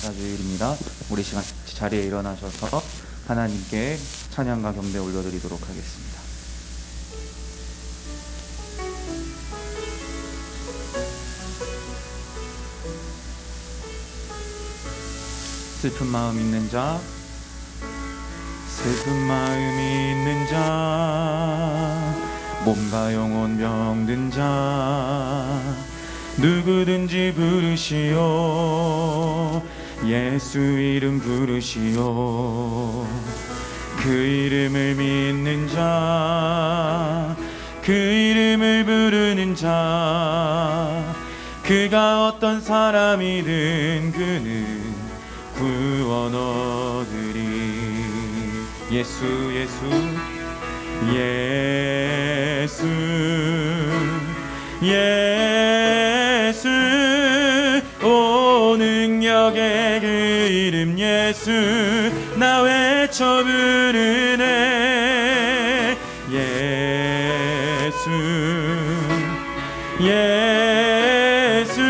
감사드립니다. 우리 시간 자리에 일어나셔서 하나님께 찬양과 경배 올려드리도록 하겠습니다. 슬픈 마음 있는 자, 슬픈 마음이 있는 자, 몸과 영혼 병든 자, 누구든지 부르시오. 예수 이름 부르시오. 그 이름을 믿는 자, 그 이름을 부르는 자, 그가 어떤 사람이든 그는 구원 얻으리. 예수 예수 예수 예수, 오 능력의 그 이름 예수, 나 외쳐 부르네. 예수 예수,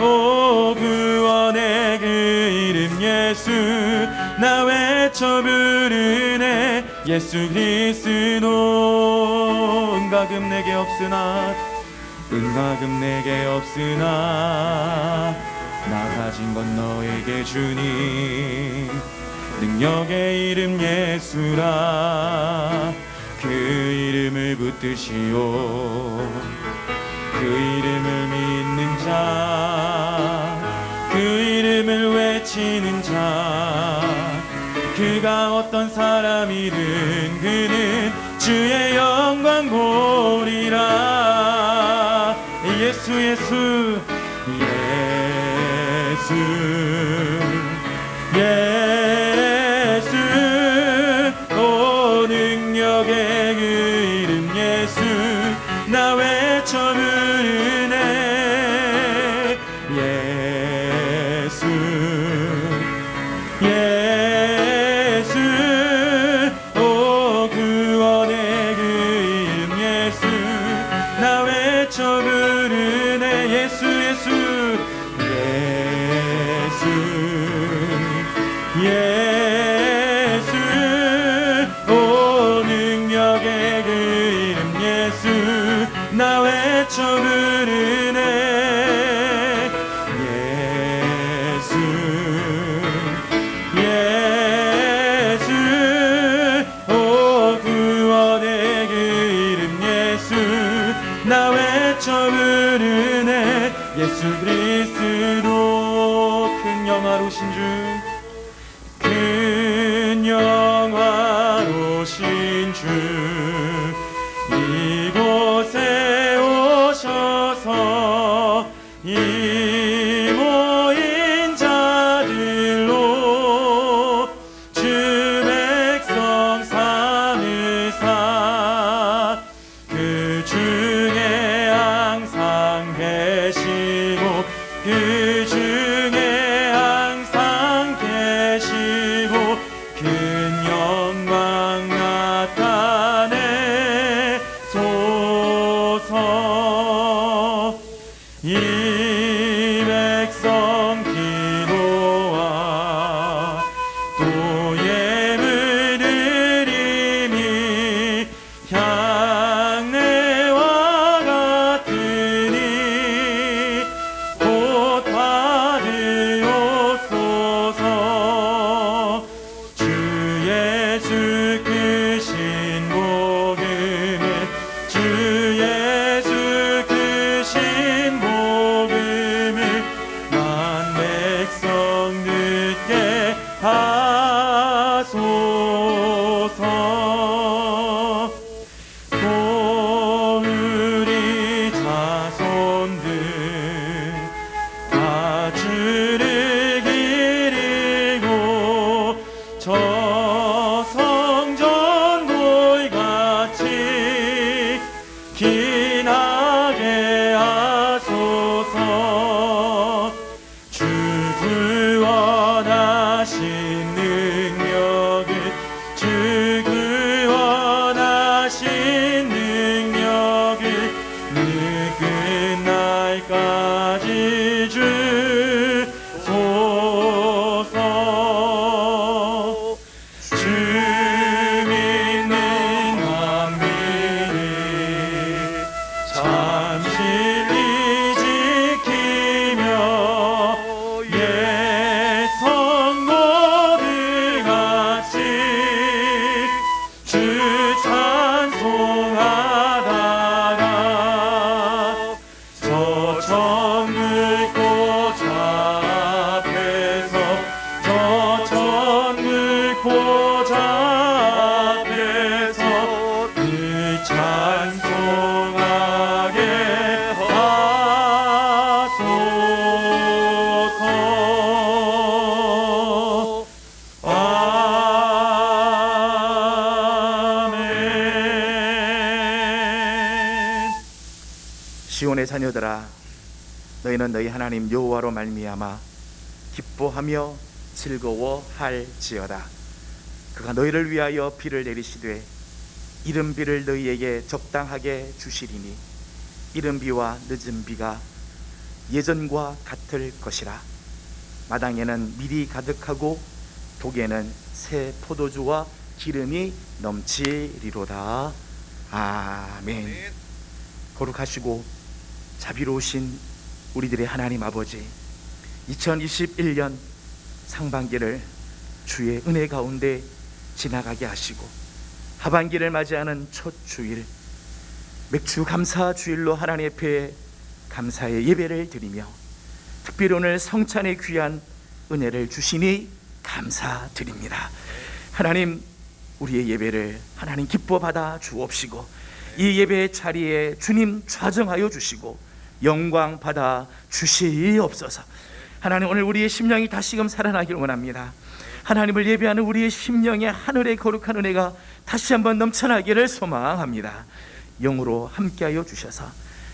오 구원의 그 이름 예수, 나 외쳐 부르네. 예수 그리스도. 은과금 내게 없으나, 은과금 내게 없으나, 나 가진 건 너에게 주니. 능력의 이름 예수라. 그 이름을 붙드시오. 그 이름을 믿는 자, 그 이름을 외치는 자, 그가 어떤 사람이든 그는 주의 영광 보리라. 예수 예수 예수 예수, 오 능력의 그 이름 예수, 나 외쳐 부르네. 예수 예수, 오 구원의 그 이름 예수, 나 외쳐 부르네. 예수 예수 예수, 오 능력의 그 이름 예수, 나 외쳐 부르네. 예수 예수, 오 구원의 그 이름 예수, 나 외쳐 부르네. 예수 그리스도. 큰 영화로우신 주, 큰 영화로우신 주, 이곳에 오셔서 이 모인 자들로 주 백성 삼으사 그 중에 항상 계시고, 그 중에 항상 계시고, 큰 영광 나타내 소서. 이 백성 기도와 또 예물 드림이 향내와 같으니 곧 받으옵소서. 주 예수 크신 복음을, 주 예수 크신 복음을 만 백성 듣게 하소서. 또 우리 자손들 다 주를 기리고 저 성전 돌같이 기나게 하소서. 주 구원하신 시온의 자녀들아, 너희는 너희 하나님 여호와로 말미암아 기뻐하며 즐거워할지어다. 그가 너희를 위하여 비를 내리시되 이른 비를 너희에게 적당하게 주시리니 이른 비와 늦은 비가 예전과 같을 것이라. 마당에는 밀이 가득하고 독에는 새 포도주와 기름이 넘치리로다. 아멘. 거룩하시고 자비로우신 우리들의 하나님 아버지, 2021년 상반기를 주의 은혜 가운데 지나가게 하시고 하반기를 맞이하는 첫 주일, 맥주 감사 주일로 하나님 앞에 감사의 예배를 드리며 특별히 오늘 성찬의 귀한 은혜를 주시니 감사드립니다. 하나님, 우리의 예배를 하나님 기뻐 받아 주옵시고 이 예배의 자리에 주님 좌정하여 주시고 영광 받아 주시옵소서. 하나님, 오늘 우리의 심령이 다시금 살아나기를 원합니다. 하나님을 예배하는 우리의 심령에 하늘의 거룩한 은혜가 다시 한번 넘쳐나기를 소망합니다. 영으로 함께하여 주셔서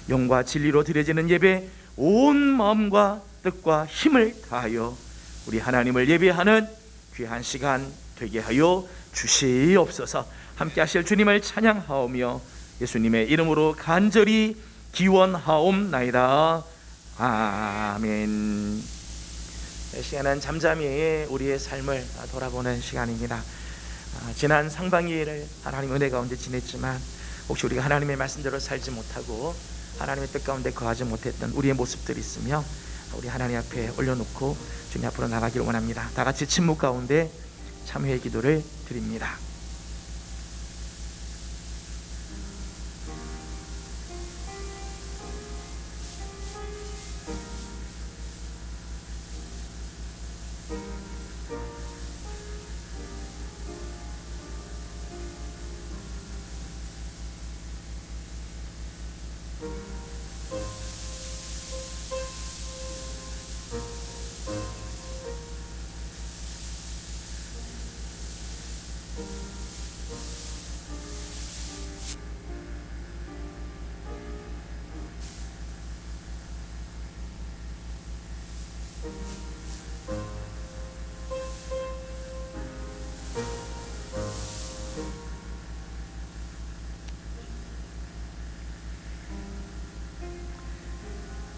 영과 진리로 드려지는 예배 온 마음과 뜻과 힘을 다하여 우리 하나님을 예배하는 귀한 시간 되게 하여 주시옵소서. 함께 하실 주님을 찬양하오며 예수님의 이름으로 간절히 기원하옵나이다. 아멘. 이 시간은 잠잠히 우리의 삶을 돌아보는 시간입니다. 지난 상반기를 하나님 은혜 가운데 지냈지만 혹시 우리가 하나님의 말씀대로 살지 못하고 하나님의 뜻 가운데 거하지 못했던 우리의 모습들이 있으며 우리 하나님 앞에 올려놓고 주님 앞으로 나가기를 원합니다. 다 같이 침묵 가운데 참회의 기도를 드립니다.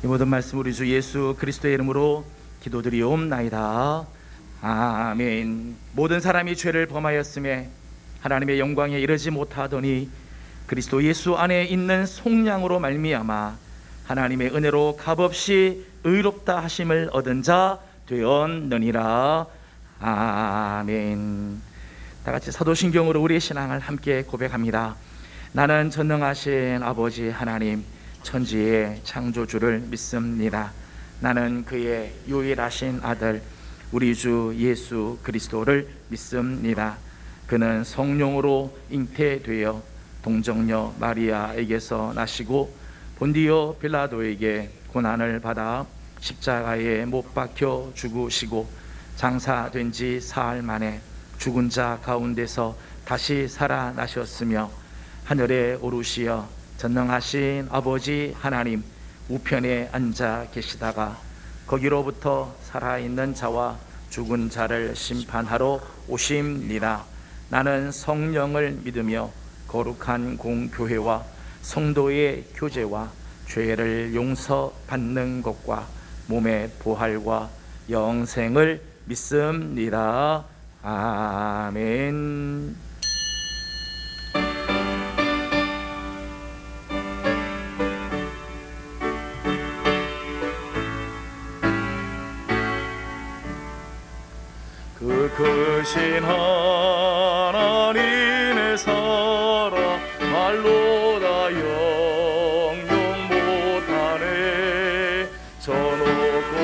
이 모든 말씀 우리 주 예수 그리스도의 이름으로 기도드리옵나이다. 아멘. 모든 사람이 죄를 범하였음에 하나님의 영광에 이르지 못하더니 그리스도 예수 안에 있는 속량으로 말미암아 하나님의 은혜로 값없이 의롭다 하심을 얻은 자 되었느니라. 아멘. 다 같이 사도신경으로 우리의 신앙을 함께 고백합니다. 나는 전능하신 아버지 하나님 천지의 창조주를 믿습니다. 나는 그의 유일하신 아들 우리 주 예수 그리스도를 믿습니다. 그는 성령으로 잉태되어 동정녀 마리아에게서 나시고 본디오 빌라도에게 고난을 받아 십자가에 못 박혀 죽으시고 장사된 지 사흘 만에 죽은 자 가운데서 다시 살아나셨으며 하늘에 오르시어 전능하신 아버지 하나님 우편에 앉아 계시다가 거기로부터 살아있는 자와 죽은 자를 심판하러 오십니다. 나는 성령을 믿으며 거룩한 공교회와 성도의 교제와 죄를 용서받는 것과 몸의 부활과 영생을 믿습니다. 아멘. 그 크신 하나님의 사랑 말로 다 영영 못하네. 저 높고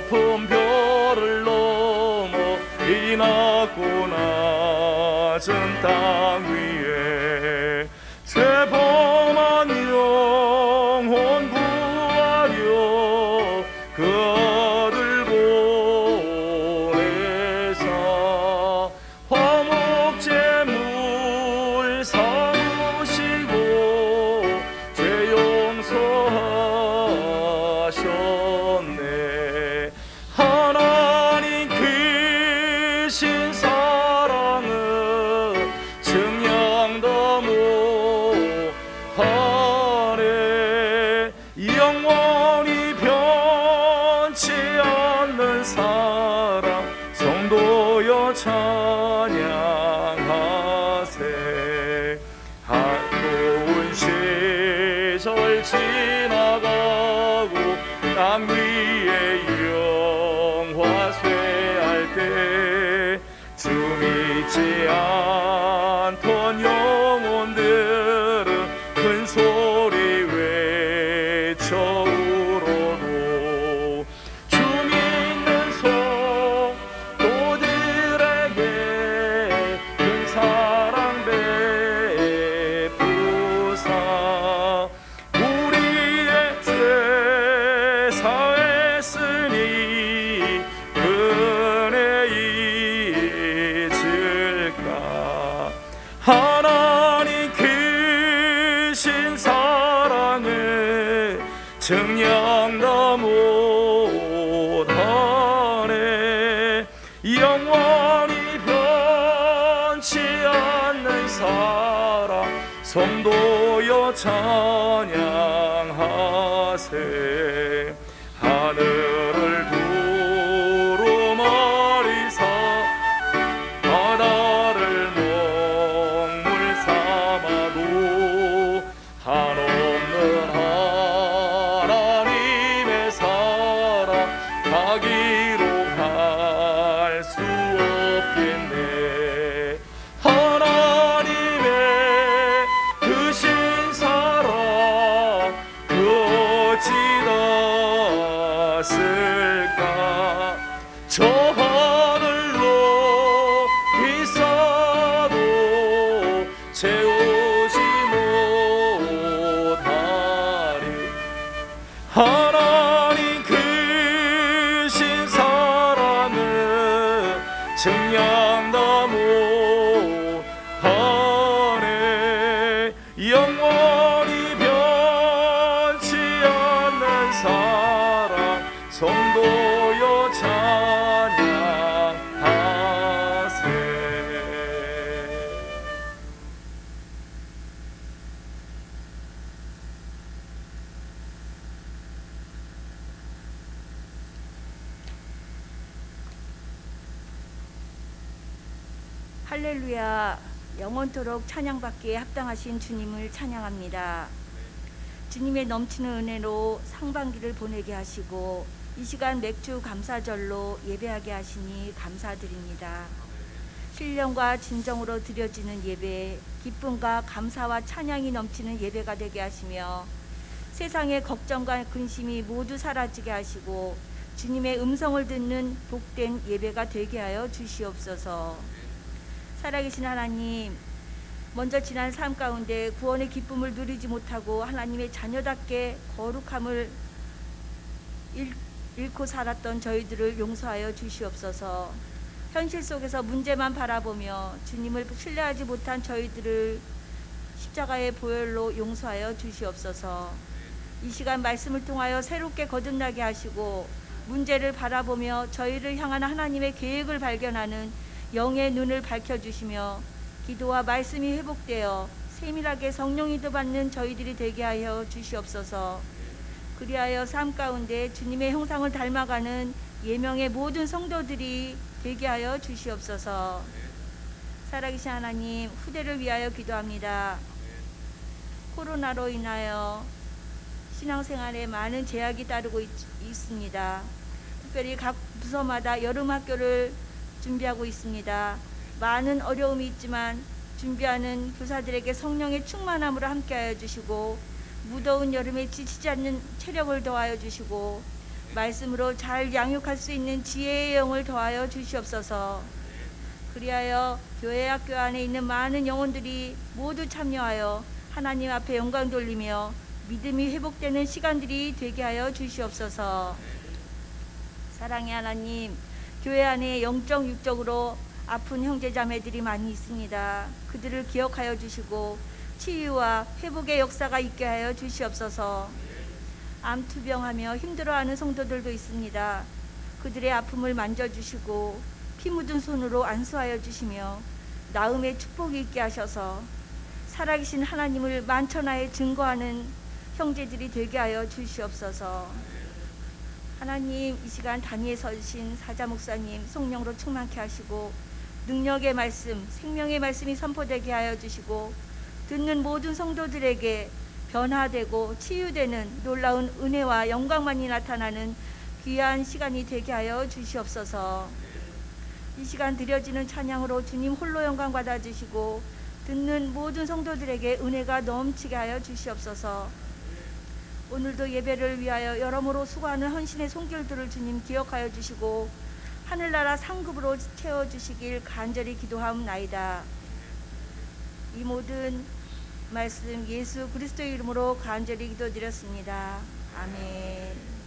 높은 별을 넘어 이 낮고 낮은 땅 위에 죄범한 영혼 구하려 그 크신 사랑은 증량도 못하네. 영원히 변치 않는 사랑 성도여 찬양하세. 한로운 시절 지나가고 땅 위에 영화 쇠할 때 주 믿지 않던 영혼들은 큰 소리 외쳐 울어도 주 믿는 성도들에게 큰 사랑 베푸사 우리의 죄 사했으니 은혜 잊을까. 하나님 크신 사랑을 증량도 못하네. 영원히 변치 않는 사랑 성도여 찬양하세. 하늘을 두루마리사 바다를 먹물 삼아도 한없는 하나님의 사랑 가기로 갈 수 없겠네. 하나님의 크신 사랑 그 어찌다 쓸까. 저 하늘로 비싸도 채우지 못하리. 하나님 크신 사랑은 증량도 못하네. 영원히 변치 않는 사랑 성도여 찬양하세. 할렐루야. 영원토록 찬양받기에 합당하신 주님을 찬양합니다. 주님의 넘치는 은혜로 상반기를 보내게 하시고 이 시간 맥주 감사절로 예배하게 하시니 감사드립니다. 신령과 진정으로 드려지는 예배, 기쁨과 감사와 찬양이 넘치는 예배가 되게 하시며 세상의 걱정과 근심이 모두 사라지게 하시고 주님의 음성을 듣는 복된 예배가 되게 하여 주시옵소서. 살아계신 하나님, 먼저 지난 삶 가운데 구원의 기쁨을 누리지 못하고 하나님의 자녀답게 거룩함을 잃고 살았던 저희들을 용서하여 주시옵소서. 현실 속에서 문제만 바라보며 주님을 신뢰하지 못한 저희들을 십자가의 보혈로 용서하여 주시옵소서. 이 시간 말씀을 통하여 새롭게 거듭나게 하시고 문제를 바라보며 저희를 향한 하나님의 계획을 발견하는 영의 눈을 밝혀주시며 기도와 말씀이 회복되어 세밀하게 성령이 도받는 저희들이 되게 하여 주시옵소서. 그리하여 삶 가운데 주님의 형상을 닮아가는 예명의 모든 성도들이 되게 하여 주시옵소서. 살아계신 하나님, 후대를 위하여 기도합니다. 코로나로 인하여 신앙생활에 많은 제약이 따르고 있습니다. 특별히 각 부서마다 여름 학교를 준비하고 있습니다. 많은 어려움이 있지만 준비하는 교사들에게 성령의 충만함으로 함께하여 주시고 무더운 여름에 지치지 않는 체력을 더하여 주시고 말씀으로 잘 양육할 수 있는 지혜의 영을 더하여 주시옵소서. 그리하여 교회 학교 안에 있는 많은 영혼들이 모두 참여하여 하나님 앞에 영광 돌리며 믿음이 회복되는 시간들이 되게 하여 주시옵소서. 사랑의 하나님, 교회 안에 영적 육적으로 아픈 형제자매들이 많이 있습니다. 그들을 기억하여 주시고 치유와 회복의 역사가 있게 하여 주시옵소서. 암투병하며 힘들어하는 성도들도 있습니다. 그들의 아픔을 만져주시고 피 묻은 손으로 안수하여 주시며 나음의 축복이 있게 하셔서 살아계신 하나님을 만천하에 증거하는 형제들이 되게 하여 주시옵소서. 하나님, 이 시간 단위에 서신 사자 목사님 성령으로 충만케 하시고 능력의 말씀, 생명의 말씀이 선포되게 하여 주시고 듣는 모든 성도들에게 변화되고 치유되는 놀라운 은혜와 영광만이 나타나는 귀한 시간이 되게 하여 주시옵소서. 이 시간 드려지는 찬양으로 주님 홀로 영광 받아주시고 듣는 모든 성도들에게 은혜가 넘치게 하여 주시옵소서. 오늘도 예배를 위하여 여러모로 수고하는 헌신의 손길들을 주님 기억하여 주시고 하늘나라 상급으로 채워주시길 간절히 기도하옵나이다. 이 모든 말씀 예수 그리스도의 이름으로 간절히 기도드렸습니다. 아멘.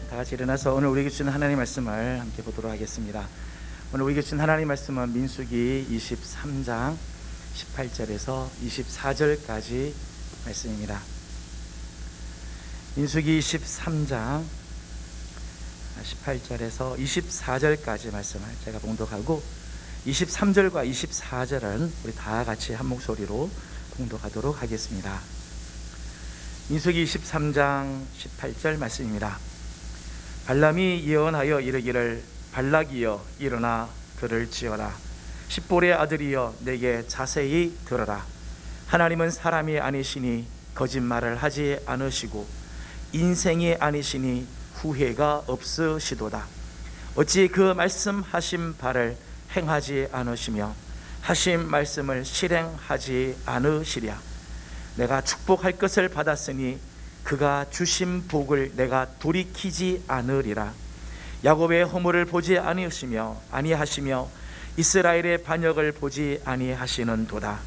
다 같이 일어나서 오늘 우리에게 주신 하나님의 말씀을 함께 보도록 하겠습니다. 오늘 우리에게 주신 하나님의 말씀은 민수기 23장 18절에서 24절까지 말씀입니다. 민수기 23장 18절에서 24절까지 말씀을 제가 봉독하고 23절과 24절은 우리 다 같이 한 목소리로 봉독하도록 하겠습니다. 민수기 23장 18절 말씀입니다. 발람이 예언하여 이르기를 발락이여 일어나 글을 지어라. 십볼의 아들이여 내게 자세히 들어라. 하나님은 사람이 아니시니 거짓말을 하지 않으시고 인생이 아니시니 후회가 없으시도다. 어찌 그 말씀하신 바를 행하지 않으시며 하신 말씀을 실행하지 않으시랴. 내가 축복할 것을 받았으니 그가 주신 복을 내가 돌이키지 않으리라. 야곱의 허물을 보지 아니하시며 이스라엘의 반역을 보지 아니하시는도다.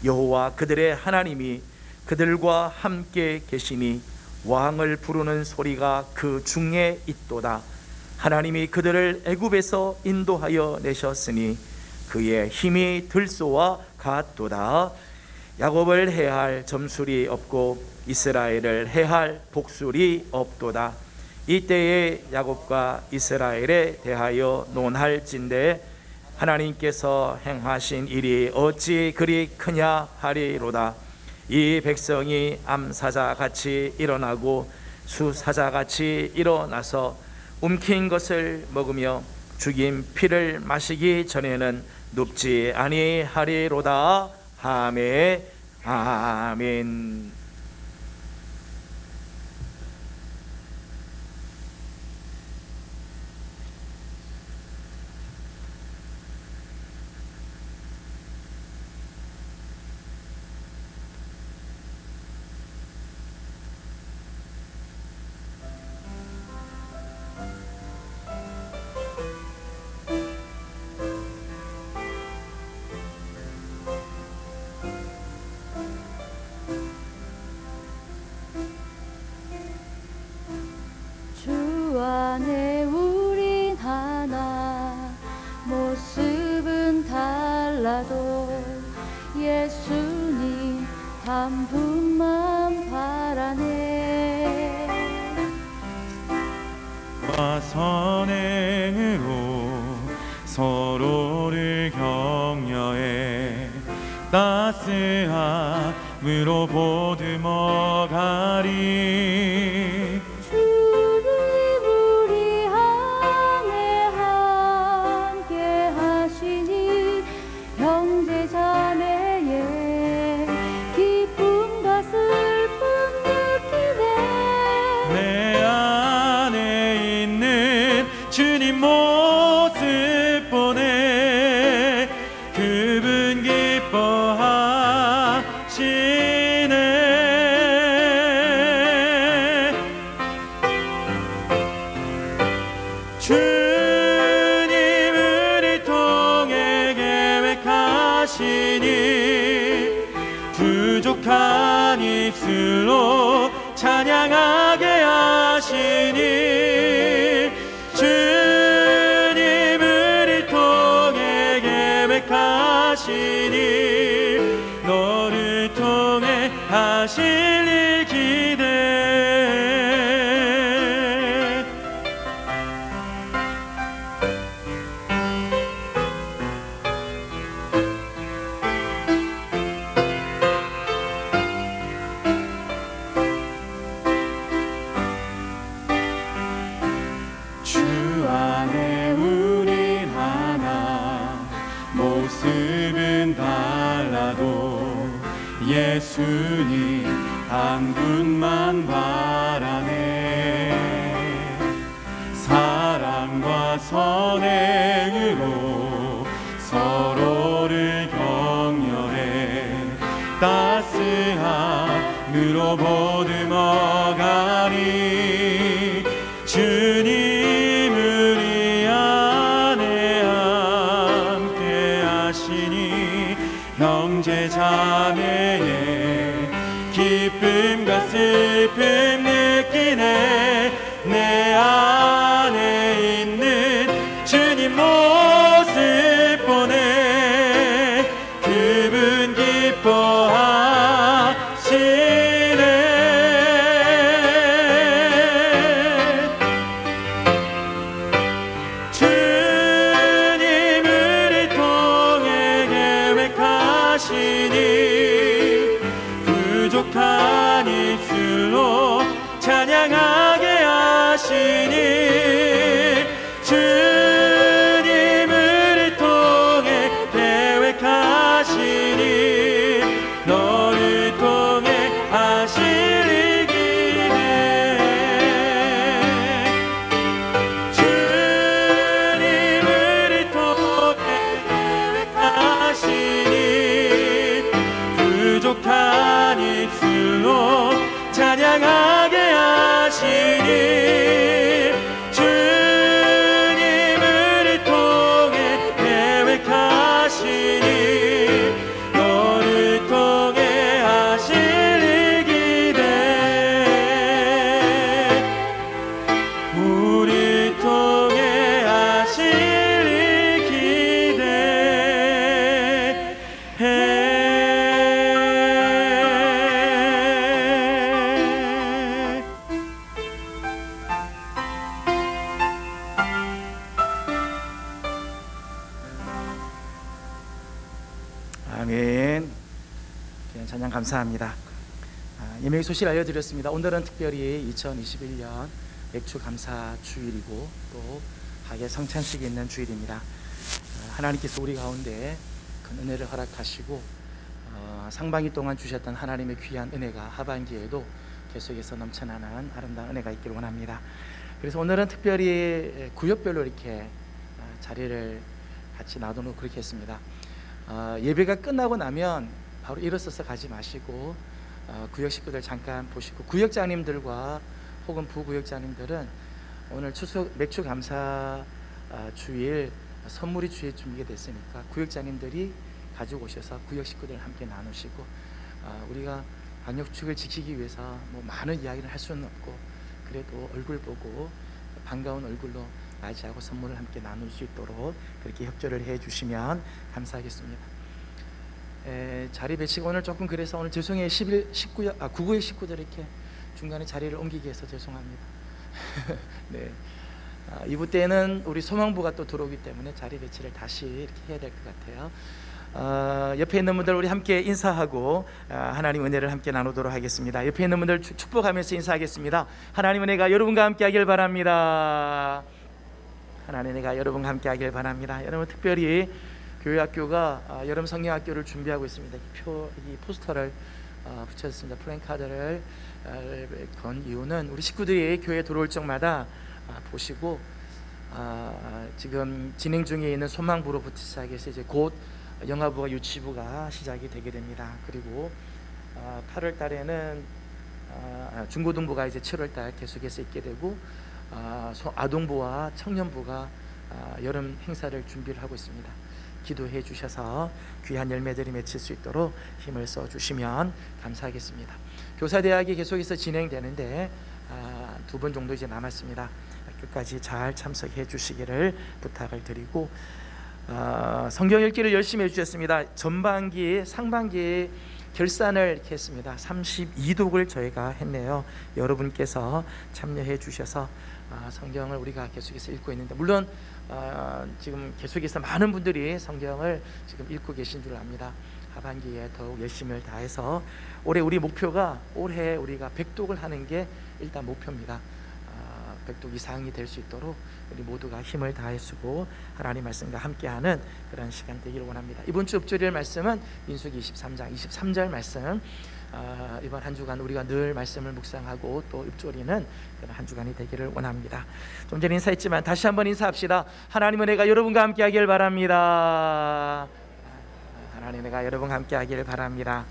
여호와 그들의 하나님이 그들과 함께 계시니 왕을 부르는 소리가 그 중에 있도다. 하나님이 그들을 애굽에서 인도하여 내셨으니 그의 힘이 들소와 같도다. 야곱을 해할 점술이 없고 이스라엘을 해할 복술이 없도다. 이때에 야곱과 이스라엘에 대하여 논할진대 하나님께서 행하신 일이 어찌 그리 크냐 하리로다. 이 백성이 암사자같이 일어나고 수사자같이 일어나서 움킨 것을 먹으며 죽인 피를 마시기 전에는 눕지 아니하리로다. 아멘. 아멘. 주 안에 우린 하나, 모습은 달라도 예수님 한 분만 바라네. 선행으로 서로를 격려해 따스함으로 보듬어가리. 주님 우리 안에 함께 하시니 형제 자매의 기쁨과 슬픔 느끼네. 내 안에 있는 주님 모습 보내 그분 기뻐하시네. 주님 우리 통해 계획하시니 부족한 입술로 찬양하게 하시니. 주님 우리 통해 계획하시니 너를 통해 하실 일 기대해. 주 안에 우린 하나, 모습은 달라도 예수님 한 분만 바라네. 사랑과 선행으로 서로를 격려해 따스함으로 보듬어가리. 주님 우리 안에 함께 하시니 형제 자매의 기쁨과 슬픔 느끼네. 내 안에 있는 주님 모습 보내 그분 기뻐하시네. 주님 우리 통해 계획하시니 부족한 입술로 찬양하게 하시니. 주님 우리 통해 계획하시니 너를 통해 하실 일 기대해. 주님 우리 통해 계획하시니 부족한 입술로 찬양하게 하시니. 주님 우리 통해 계획하시니 너를 통해 하실 일 기대해. 우리 통해 하실 일 기대해. 아멘. 귀한 찬양 감사합니다. 예매의 소식을 알려드렸습니다. 오늘은 특별히 2021년 맥주 감사 주일이고 또 학예 성찬식이 있는 주일입니다. 하나님께서 우리 가운데 큰 은혜를 허락하시고 상반기 동안 주셨던 하나님의 귀한 은혜가 하반기에도 계속해서 넘쳐나는 아름다운 은혜가 있기를 원합니다. 그래서 오늘은 특별히 구역별로 이렇게 자리를 같이 놔두고 그렇게 했습니다. 예배가 끝나고 나면 바로 일어서서 가지 마시고 구역 식구들 잠깐 보시고, 구역장님들과 혹은 부구역장님들은 오늘 추석 맥주 감사 주일 선물이 주에 준비가 됐으니까 구역장님들이 가지고 오셔서 구역 식구들 함께 나누시고, 우리가 방역수칙을 지키기 위해서 뭐 많은 이야기를 할 수는 없고 그래도 얼굴 보고 반가운 얼굴로 맞이하고 선물을 함께 나눌 수 있도록 그렇게 협조를 해 주시면 감사하겠습니다. 자리 배치가 오늘 조금 그래서 오늘 죄송해요. 9구의 식구들 이렇게 중간에 자리를 옮기게 해서 죄송합니다. 네. 2부 때는 우리 소망부가 또 들어오기 때문에 자리 배치를 다시 이렇게 해야 될 것 같아요. 옆에 있는 분들 우리 함께 인사하고 하나님 은혜를 함께 나누도록 하겠습니다. 옆에 있는 분들 축복하면서 인사하겠습니다. 하나님 은혜가 여러분과 함께 하길 바랍니다. 하나님 은혜가 여러분과 함께 하길 바랍니다. 여러분, 특별히 교회학교가 여름 성경학교를 준비하고 있습니다. 이 포스터를 붙였습니다. 플랜카드를 건 이유는 우리 식구들이 교회에 들어올 적마다 보시고 지금 진행 중에 있는 소망부로부터 시작해서 이제 곧 영아부와 유치부가 시작이 되게 됩니다. 그리고 8월 달에는 중고등부가 이제 7월 달 계속해서 있게 되고 아동부와 청년부가 여름 행사를 준비를 하고 있습니다. 기도해 주셔서 귀한 열매들이 맺힐 수 있도록 힘을 써 주시면 감사하겠습니다. 교사대학이 계속해서 진행되는데 2번 정도 이제 남았습니다. 끝까지 잘 참석해 주시기를 부탁을 드리고, 성경 읽기를 열심히 해주셨습니다. 전반기, 상반기 결산을 이렇게 했습니다. 32독을 저희가 했네요. 여러분께서 참여해 주셔서 성경을 우리가 계속해서 읽고 있는데, 물론 지금 계속해서 많은 분들이 성경을 지금 읽고 계신 줄 압니다. 하반기에 더욱 열심을 다해서 올해 우리 목표가 올해 우리가 100독을 하는 게 일단 목표입니다. 100독 이상이 될 수 있도록 우리 모두가 힘을 다해 쓰고 하나님 말씀과 함께하는 그런 시간 되기를 원합니다. 이번 주 읊조릴 말씀은 민수기 23장 23절 말씀, 이번 한 주간 우리가 늘 말씀을 묵상하고 또 읊조리는 그런 한 주간이 되기를 원합니다. 좀 전에 인사했지만 다시 한번 인사합시다. 하나님 은혜가 여러분과 함께하길 바랍니다. 하나님 은혜가 여러분과 함께하길 바랍니다.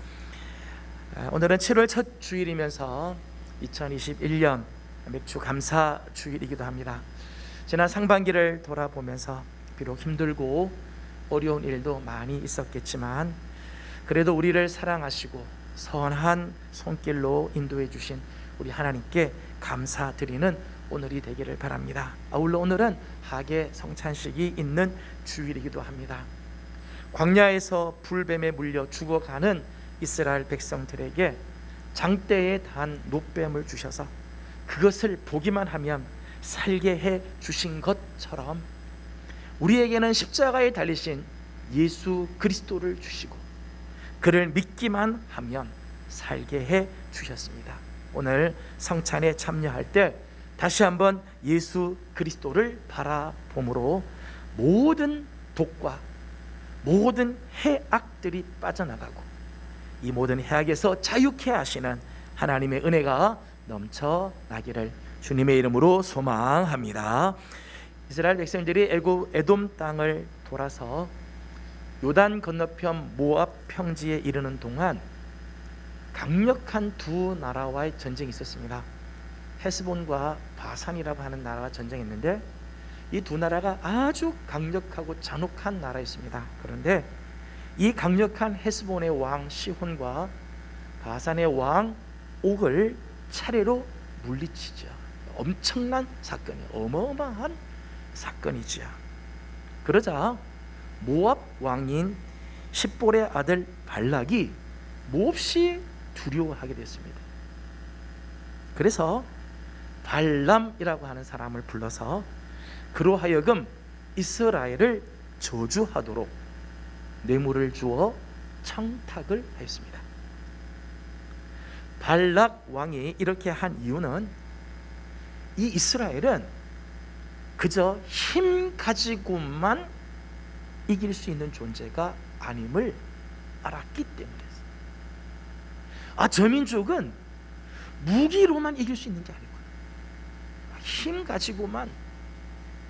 오늘은 7월 첫 주일이면서 2021년 맥주 감사 주일이기도 합니다. 지난 상반기를 돌아보면서 비록 힘들고 어려운 일도 많이 있었겠지만 그래도 우리를 사랑하시고 선한 손길로 인도해 주신 우리 하나님께 감사드리는 오늘이 되기를 바랍니다. 아울러 오늘은 하계 성찬식이 있는 주일이기도 합니다. 광야에서 불뱀에 물려 죽어가는 이스라엘 백성들에게 장대에 단 노뱀을 주셔서 그것을 보기만 하면 살게 해 주신 것처럼 우리에게는 십자가에 달리신 예수 그리스도를 주시고 그를 믿기만 하면 살게 해 주셨습니다. 오늘 성찬에 참여할 때 다시 한번 예수 그리스도를 바라봄으로 모든 독과 모든 해악들이 빠져나가고 이 모든 해악에서 자유케 하시는 하나님의 은혜가 넘쳐나기를 주님의 이름으로 소망합니다. 이스라엘 백성들이 에돔 땅을 돌아서 요단 건너편 모압 평지에 이르는 동안 강력한 두 나라와의 전쟁이 있었습니다. 헤스본과 바산이라고 하는 나라와 전쟁했는데 이 두 나라가 아주 강력하고 잔혹한 나라였습니다. 그런데 이 강력한 헤스본의 왕 시혼과 바산의 왕 옥을 차례로 물리치죠. 엄청난 사건이, 어마어마한 사건이죠. 그러자 모압 왕인 십볼의 아들 발락이 몹시 두려워하게 됐습니다. 그래서 발람이라고 하는 사람을 불러서 그로 하여금 이스라엘을 저주하도록 뇌물을 주어 청탁을 하였습니다. 발락 왕이 이렇게 한 이유는 이 이스라엘은 그저 힘 가지고만 이길 수 있는 존재가 아님을 알았기 때문이었어요. 저 민족은 무기로만 이길 수 있는 게 아니구나, 힘 가지고만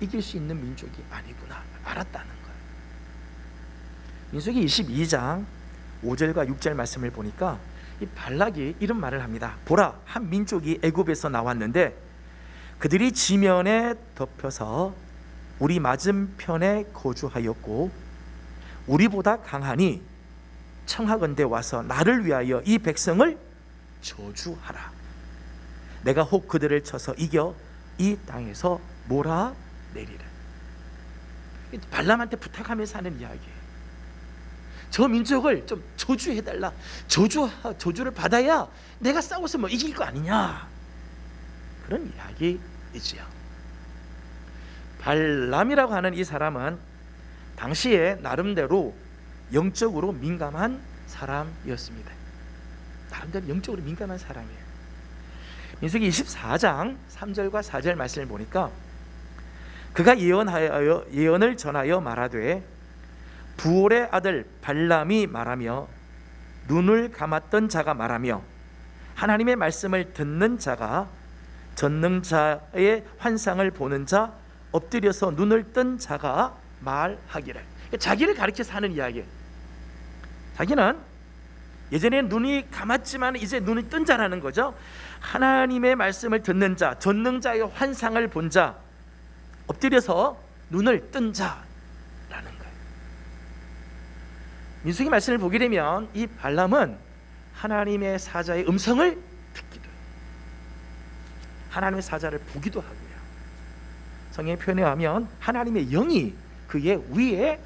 이길 수 있는 민족이 아니구나 알았다는 거예요. 민수기 22장 5절과 6절 말씀을 보니까 이 발락이 이런 말을 합니다. 보라, 한 민족이 애굽에서 나왔는데 그들이 지면에 덮여서 우리 맞은편에 거주하였고 우리보다 강하니 청하건대 와서 나를 위하여 이 백성을 저주하라. 내가 혹 그들을 쳐서 이겨 이 땅에서 몰아내리라. 발람한테 부탁하면서 하는 이야기예요. 저 민족을 좀 저주해달라. 저주를 받아야 내가 싸워서 뭐 이길 거 아니냐, 그런 이야기이지요. 발람이라고 하는 이 사람은 당시에 나름대로 영적으로 민감한 사람이었습니다. 나름대로 영적으로 민감한 사람이에요. 민수기 24장 3절과 4절 말씀을 보니까 그가 예언을 전하여 말하되 부올의 아들 발람이 말하며 눈을 감았던 자가 말하며 하나님의 말씀을 듣는 자가 전능자의 환상을 보는 자 엎드려서 눈을 뜬 자가 말하기를. 자기를 가리켜서 하는 이야기예요. 자기는 예전에 눈이 감았지만 이제 눈이 뜬 자라는 거죠. 하나님의 말씀을 듣는 자, 전능자의 환상을 본 자, 엎드려서 눈을 뜬 자라는 거예요. 민수기 말씀을 보게 되면 이 발람은 하나님의 사자의 음성을 듣기도 해요. 하나님의 사자를 보기도 하고요. 성경의 표현에 하면 하나님의 영이 그의 위에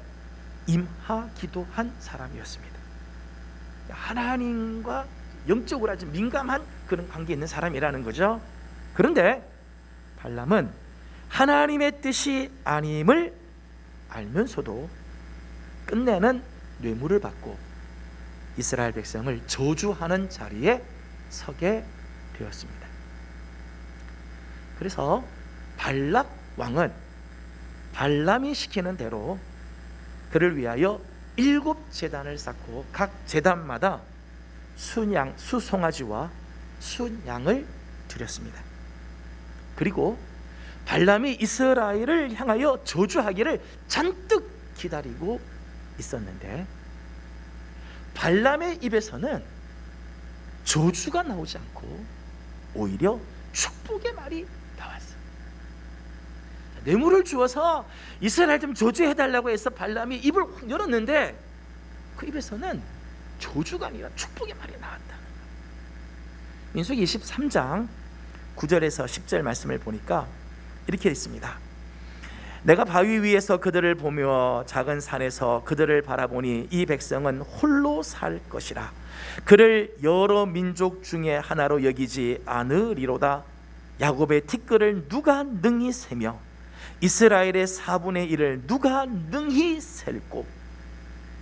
임하기도 한 사람이었습니다. 하나님과 영적으로 아주 민감한 그런 관계에 있는 사람이라는 거죠. 그런데 발람은 하나님의 뜻이 아님을 알면서도 끝내는 뇌물을 받고 이스라엘 백성을 저주하는 자리에 서게 되었습니다. 그래서 발락 왕은 발람이 시키는 대로 그를 위하여 7제단을 쌓고 각 제단마다 순양, 수송아지와 순양을 드렸습니다. 그리고 발람이 이스라엘을 향하여 저주하기를 잔뜩 기다리고 있었는데 발람의 입에서는 저주가 나오지 않고 오히려 축복의 말이 나왔어요. 뇌물을 주어서 이스라엘 좀 저주해달라고 해서 발람이 입을 확 열었는데 그 입에서는 저주가 아니라 축복의 말이 나왔다는 거예요. 민수기 23장 9절에서 10절 말씀을 보니까 이렇게 있습니다. 내가 바위 위에서 그들을 보며 작은 산에서 그들을 바라보니 이 백성은 홀로 살 것이라. 그를 여러 민족 중에 하나로 여기지 않으리로다. 야곱의 티끌을 누가 능히 세며 이스라엘의 4분의 1을 누가 능히 셀고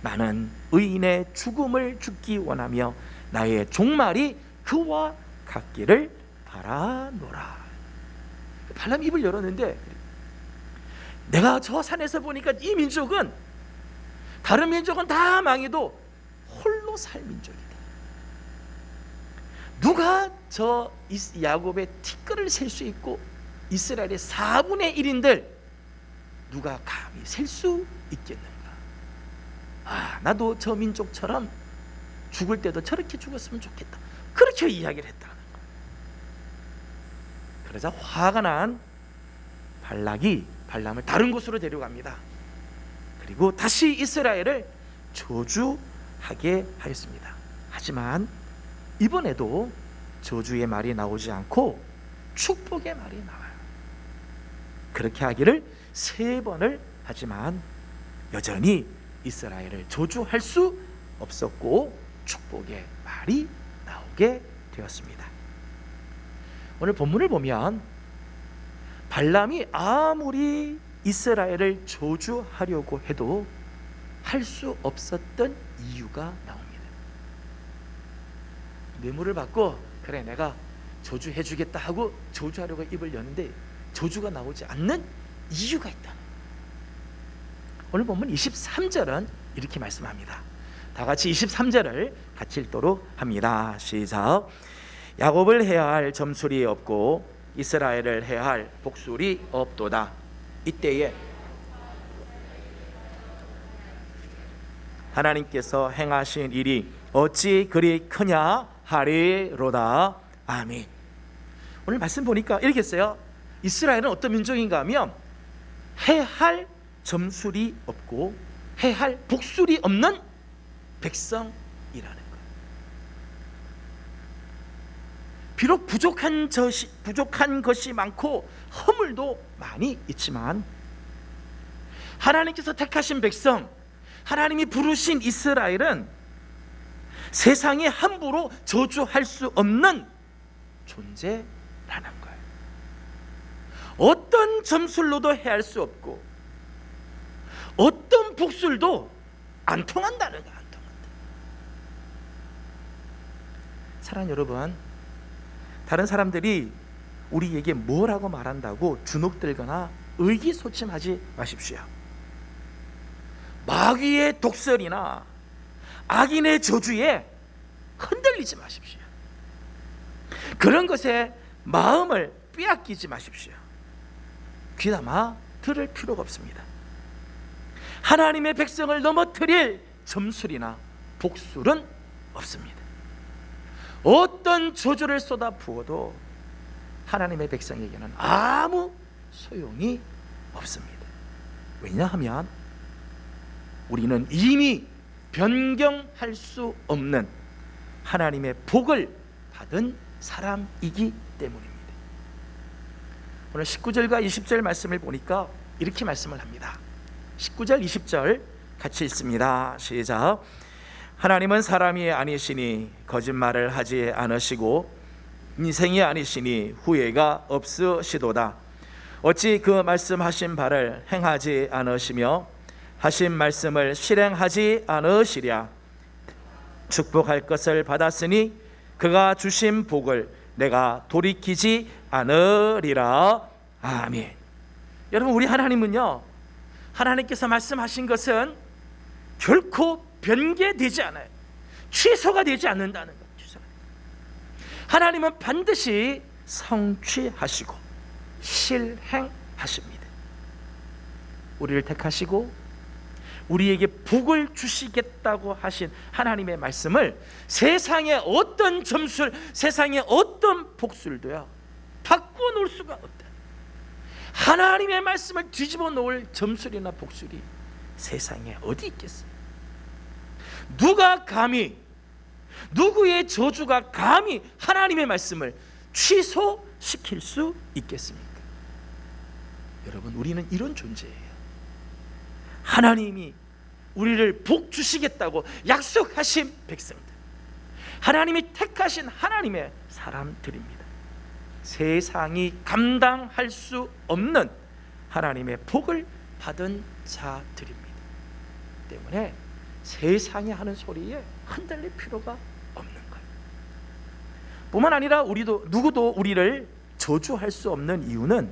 나는 의인의 죽음을 죽기 원하며 나의 종말이 그와 같기를 바라노라. 발람이 입을 열었는데 내가 저 산에서 보니까 이 민족은 다른 민족은 다 망해도 홀로 살 민족이다. 누가 저 야곱의 티끌을 셀 수 있고 이스라엘의 4분의 1인들 누가 감히 셀 수 있겠는가? 나도 저 민족처럼 죽을 때도 저렇게 죽었으면 좋겠다. 그렇게 이야기를 했다는 거예요. 그러자 화가 난 발락이 발람을 다른 곳으로 데려갑니다. 그리고 다시 이스라엘을 저주하게 하였습니다. 하지만 이번에도 저주의 말이 나오지 않고 축복의 말이 나와요. 그렇게 하기를 3번을 하지만 여전히 이스라엘을 저주할 수 없었고 축복의 말이 나오게 되었습니다. 오늘 본문을 보면 발람이 아무리 이스라엘을 저주하려고 해도 할 수 없었던 이유가 나옵니다. 뇌물을 받고 그래 내가 저주해 주겠다 하고 저주하려고 입을 여는데 저주가 나오지 않는 이유가 있다. 오늘 본문 23절은 이렇게 말씀합니다. 다 같이 23절을 같이 읽도록 합니다. 시작. 야곱을 해야 할 점술이 없고 이스라엘을 해야 할 복술이 없도다. 이때에 하나님께서 행하신 일이 어찌 그리 크냐 하리로다. 아멘. 오늘 말씀 보니까 이렇게 했어요. 이스라엘은 어떤 민족인가 하면 해할 점술이 없고 해할 복술이 없는 백성이라는 거예요. 비록 부족한 것이 많고 허물도 많이 있지만 하나님께서 택하신 백성, 하나님이 부르신 이스라엘은 세상에 함부로 저주할 수 없는 존재라는 거예요. 어떤 점술로도 해할 수 없고 어떤 복술도 안 통한다는 거야. 안 통한다. 사랑하는 여러분, 다른 사람들이 우리에게 뭐라고 말한다고 주눅들거나 의기소침하지 마십시오. 마귀의 독설이나 악인의 저주에 흔들리지 마십시오. 그런 것에 마음을 빼앗기지 마십시오. 귀담아 들을 필요가 없습니다. 하나님의 백성을 넘어뜨릴 점술이나 복술은 없습니다. 어떤 저주를 쏟아 부어도 하나님의 백성에게는 아무 소용이 없습니다. 왜냐하면 우리는 이미 변경할 수 없는 하나님의 복을 받은 사람이기 때문입니다. 오늘 19절과 20절 말씀을 보니까 이렇게 말씀을 합니다. 19절 20절 같이 읽습니다. 시작. 하나님은 사람이 아니시니 거짓말을 하지 않으시고 인생이 아니시니 후회가 없으시도다. 어찌 그 말씀하신 바를 행하지 않으시며 하신 말씀을 실행하지 않으시랴. 축복할 것을 받았으니 그가 주신 복을 내가 돌이키지 않으리라. 아멘. 여러분, 우리 하나님은요, 하나님께서 말씀하신 것은 결코 변개되지 않아요. 취소가 되지 않는다는 것. 하나님은 반드시 성취하시고 실행하십니다. 우리를 택하시고 우리에게 복을 주시겠다고 하신 하나님의 말씀을 세상의 어떤 점술, 세상의 어떤 복술도요 바꾸어 놓을 수가 없다. 하나님의 말씀을 뒤집어 놓을 점술이나 복술이 세상에 어디 있겠어요? 누가 감히, 누구의 저주가 감히 하나님의 말씀을 취소시킬 수 있겠습니까? 여러분, 우리는 이런 존재예요. 하나님이 우리를 복 주시겠다고 약속하신 백성들, 하나님이 택하신 하나님의 사람들입니다. 세상이 감당할 수 없는 하나님의 복을 받은 자들입니다. 때문에 세상이 하는 소리에 흔들릴 필요가 없는 거예요. 뿐만 아니라 누구도 우리를 저주할 수 없는 이유는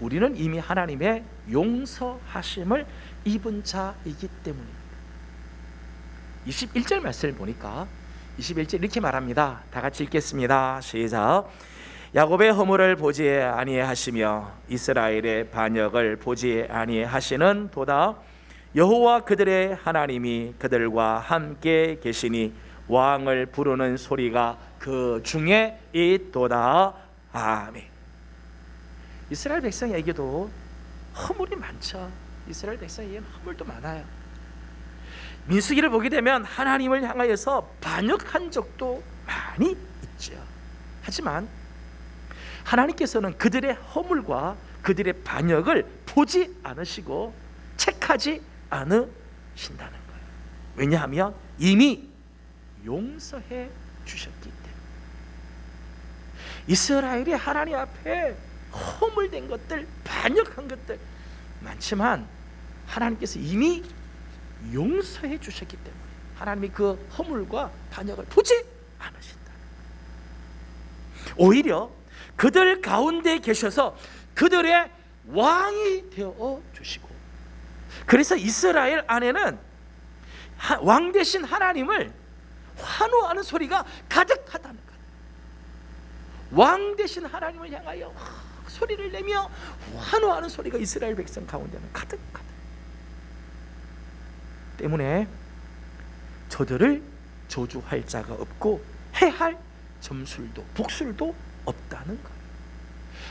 우리는 이미 하나님의 용서하심을 입은 자이기 때문입니다. 21절 말씀을 보니까 21절 이렇게 말합니다. 다 같이 읽겠습니다. 시작. 야곱의 허물을 보지 아니하시며 이스라엘의 반역을 보지 아니하시는 도다. 여호와 그들의 하나님이 그들과 함께 계시니 왕을 부르는 소리가 그 중에 있도다. 아멘. 이스라엘 백성에게도 허물이 많죠. 이스라엘 백성에게는 허물도 많아요. 민수기를 보게 되면 하나님을 향하여서 반역한 적도 많이 있죠. 하지만 하나님께서는 그들의 허물과 그들의 반역을 보지 않으시고 책하지 않으신다는 거예요. 왜냐하면 이미 용서해 주셨기 때문에. 이스라엘이 하나님 앞에 허물된 것들, 반역한 것들 많지만 하나님께서 이미 용서해 주셨기 때문에 하나님이 그 허물과 반역을 보지 않으신다. 오히려 그들 가운데 계셔서 그들의 왕이 되어 주시고, 그래서 이스라엘 안에는 왕 대신 하나님을 환호하는 소리가 가득하다는 것. 왕 되신 하나님을 향하여 소리를 내며 환호하는 소리가 이스라엘 백성 가운데는 가득하다. 때문에 저들을 저주할 자가 없고 해할 점술도 복술도 없다는 거예요.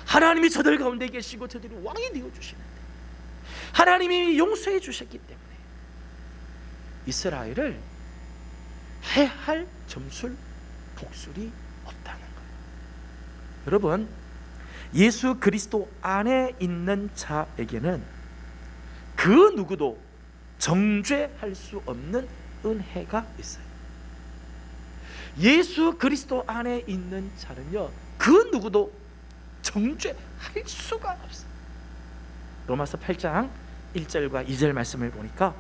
하나님이 저들 가운데 계시고 저들이 왕이 되어 주시는데 하나님이 용서해 주셨기 때문에 이스라엘을 해할 점술 복술이 없다는 거예요. 여러분, 예수 그리스도 안에 있는 자에게는 그 누구도 정죄할 수 없는 은혜가 있어요. 예수 그리스도 안에 있는 자는요, 그 누구도 정죄할 수가 없어요. 로마서 8장 1절과 2절 말씀을 보니까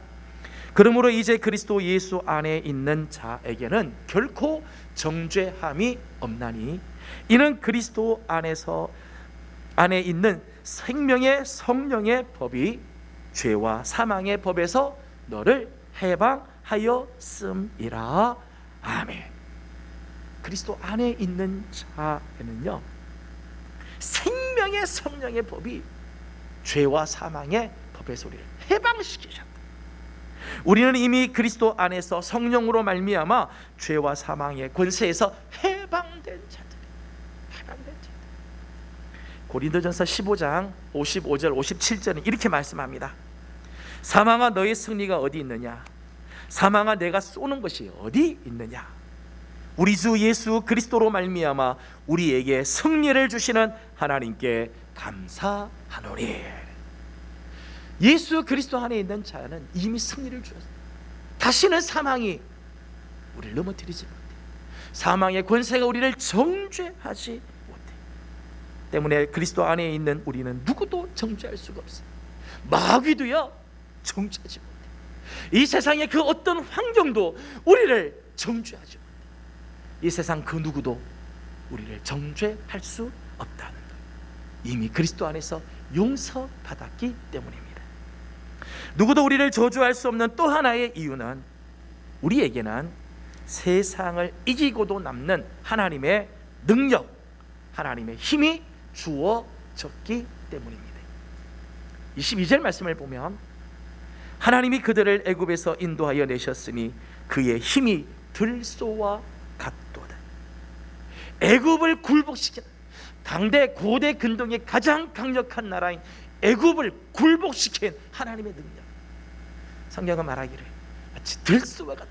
그러므로 이제 그리스도 예수 안에 있는 자에게는 결코 정죄함이 없나니 이는 그리스도 안에 있는 생명의 성령의 법이 죄와 사망의 법에서 너를 해방하였음이라. 아멘. 그리스도 안에 있는 자에는요, 생명의 성령의 법이 죄와 사망의 법에서 우리를 해방시키셨다. 우리는 이미 그리스도 안에서 성령으로 말미암아 죄와 사망의 권세에서 해방된 자들. 고린도전서 15장 55절 57절은 이렇게 말씀합니다. 사망아 너의 승리가 어디 있느냐? 사망아 내가 쏘는 것이 어디 있느냐? 우리 주 예수 그리스도로 말미암아 우리에게 승리를 주시는 하나님께 감사하노니. 예수 그리스도 안에 있는 자는 이미 승리를 주었습니다. 다시는 사망이 우리를 넘어뜨리지 못해. 사망의 권세가 우리를 정죄하지 못해. 때문에 그리스도 안에 있는 우리는 누구도 정죄할 수가 없어요. 마귀도요 정죄하지 못해. 이 세상의 그 어떤 환경도 우리를 정죄하지 못해. 이 세상 그 누구도 우리를 정죄할 수 없다는 것. 이미 그리스도 안에서 용서받았기 때문입니다. 누구도 우리를 저주할 수 없는 또 하나의 이유는 우리에게는 세상을 이기고도 남는 하나님의 능력, 하나님의 힘이 주어졌기 때문입니다. 22절 말씀을 보면 하나님이 그들을 애굽에서 인도하여 내셨으니 그의 힘이 들소와 같도다. 애굽을 굴복시킨 당대 고대 근동의 가장 강력한 나라인 애굽을 굴복시킨 하나님의 능력. 성경은 말하기를 마치 들소와 같아.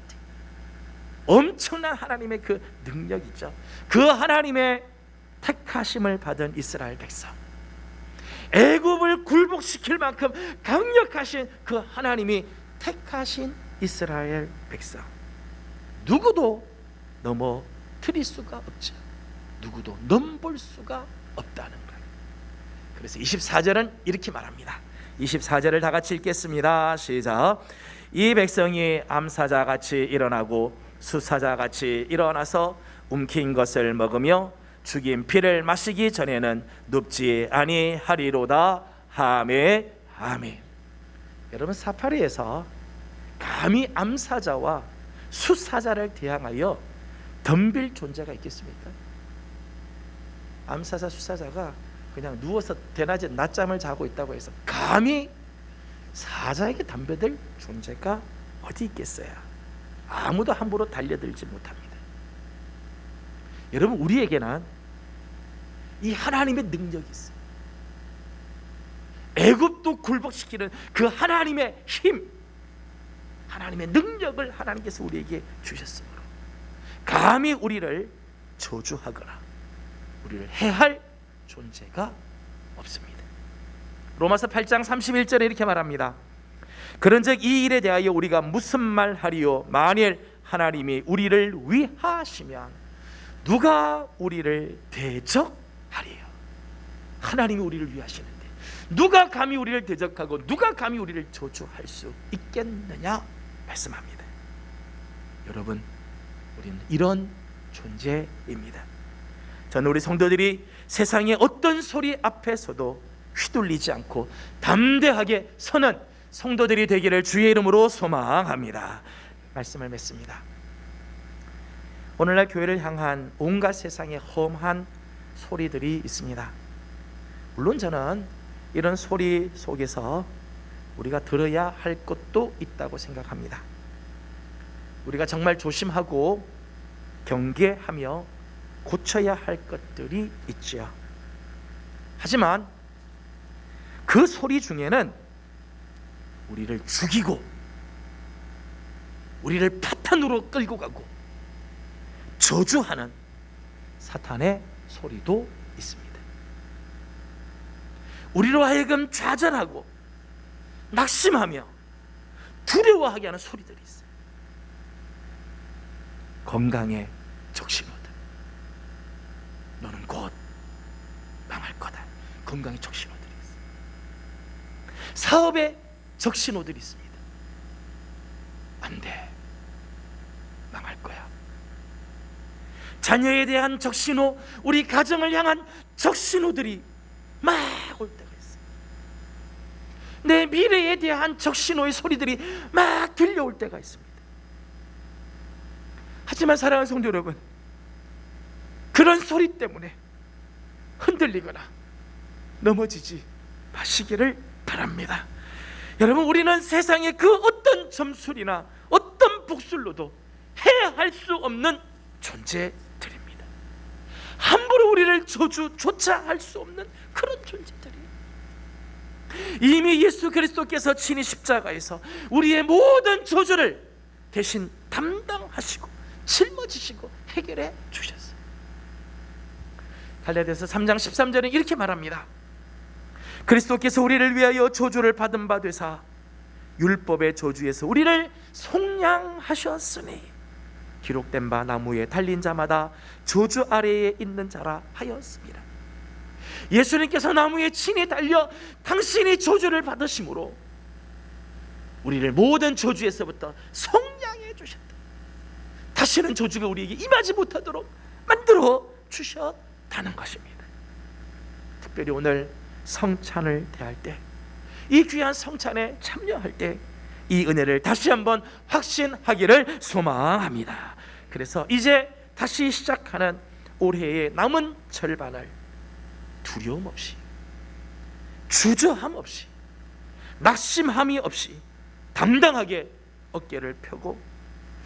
엄청난 하나님의 그 능력이죠. 그 하나님의 택하심을 받은 이스라엘 백성, 애굽을 굴복시킬 만큼 강력하신 그 하나님이 택하신 이스라엘 백성, 누구도 넘어뜨릴 수가 없죠. 누구도 넘볼 수가 없다는 거예요. 그래서 24절은 이렇게 말합니다. 24절을 다 같이 읽겠습니다. 시작. 이 백성이 암사자같이 일어나고 수사자같이 일어나서 움킨 것을 먹으며 죽인 피를 마시기 전에는 눕지 아니하리로다. 아멘. 아멘. 여러분, 사파리에서 감히 암사자와 수사자를 대항하여 덤빌 존재가 있겠습니까? 암사자 수사자가 그냥 누워서 대낮에 낮잠을 자고 있다고 해서 감히 사자에게 덤벼들 존재가 어디 있겠어요? 아무도 함부로 달려들지 못합니다. 여러분, 우리에게는 이 하나님의 능력이 있어요. 애굽도 굴복시키는 그 하나님의 힘, 하나님의 능력을 하나님께서 우리에게 주셨으므로 감히 우리를 저주하거나 우리를 해할 존재가 없습니다. 로마서 8장 31절에 이렇게 말합니다. 그런즉 이 일에 대하여 우리가 무슨 말 하리요? 만일 하나님이 우리를 위하시면 누가 우리를 대적하리요? 하나님이 우리를 위하시는데 누가 감히 우리를 대적하고 누가 감히 우리를 저주할 수 있겠느냐 말씀합니다. 여러분, 우리는 이런 존재입니다. 저는 우리 성도들이 세상의 어떤 소리 앞에서도 휘둘리지 않고 담대하게 서는 성도들이 되기를 주의 이름으로 소망합니다. 말씀을 맺습니다. 오늘날 교회를 향한 온갖 세상의 험한 소리들이 있습니다. 물론 저는 이런 소리 속에서 우리가 들어야 할 것도 있다고 생각합니다. 우리가 정말 조심하고 경계하며 고쳐야 할 것들이 있지요. 하지만 그 소리 중에는 우리를 죽이고 우리를 파탄으로 끌고 가고 저주하는 사탄의 소리도 있습니다. 우리로 하여금 좌절하고 낙심하며 두려워하게 하는 소리들이 있어요. 건강의 적신호들. 너는 곧 망할 거다. 건강의 적신호들이 있어요. 사업의 적신호들이 있습니다. 안 돼. 망할 거야. 자녀에 대한 적신호, 우리 가정을 향한 적신호들이 막 올 때가 있어요. 내 미래에 대한 적신호의 소리들이 막 들려올 때가 있습니다. 하지만 사랑하는 성도 여러분, 그런 소리 때문에 흔들리거나 넘어지지 마시기를 바랍니다. 여러분, 우리는 세상의 그 어떤 점술이나 어떤 복술로도 해할 수 없는 존재들입니다. 함부로 우리를 저주조차 할 수 없는 그런 존재들이에요. 이미 예수 그리스도께서 친히 십자가에서 우리의 모든 저주를 대신 담당하시고 짊어지시고 해결해 주셨어요. 갈라디아서 3장 13절에 이렇게 말합니다. 그리스도께서 우리를 위하여 저주를 받은 바 되사 율법의 저주에서 우리를 속량하셨으니 기록된 바 나무에 달린 자마다 저주 아래에 있는 자라 하였습니다. 예수님께서 나무에 친히 달려 당신이 저주를 받으심으로 우리를 모든 저주에서부터 속량해 주셨다. 다시는 저주가 우리에게 임하지 못하도록 만들어 주셨다는 것입니다. 특별히 오늘 성찬을 대할 때, 이 귀한 성찬에 참여할 때 이 은혜를 다시 한번 확신하기를 소망합니다. 그래서 이제 다시 시작하는 올해의 남은 절반을 두려움 없이, 주저함 없이, 낙심함이 없이 당당하게 어깨를 펴고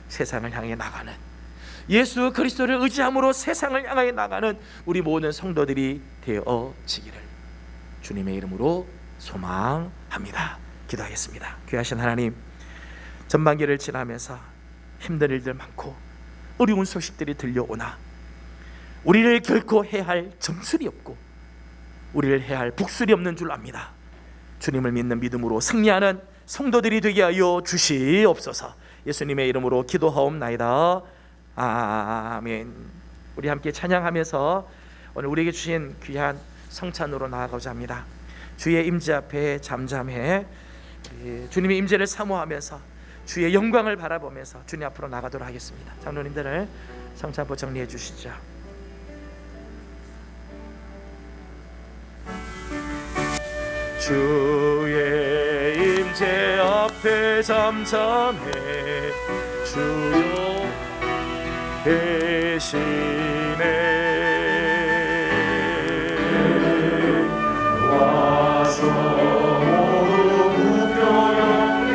세상을 향해 나가는, 예수 그리스도를 의지함으로 세상을 향해 나가는 우리 모든 성도들이 되어지기를 주님의 이름으로 소망합니다. 기도하겠습니다. 귀하신 하나님, 전반기를 지나면서 힘든 일들 많고 어려운 소식들이 들려오나 우리를 결코 해할 점술이 없고 우리를 해할 북술이 없는 줄 압니다. 주님을 믿는 믿음으로 승리하는 성도들이 되게 하여 주시옵소서. 예수님의 이름으로 기도하옵나이다. 아멘. 우리 함께 찬양하면서 오늘 우리에게 주신 귀한 성찬으로 나아가고자 합니다. 주의 임재 앞에 잠잠해 주님의 임재를 사모하면서 주의 영광을 바라보면서 주님 앞으로 나가도록 하겠습니다. 장로님들 성찬포 정리해 주시죠. 주의 임재 앞에 잠잠해 주여 계시네. 와서 모두 묶여영내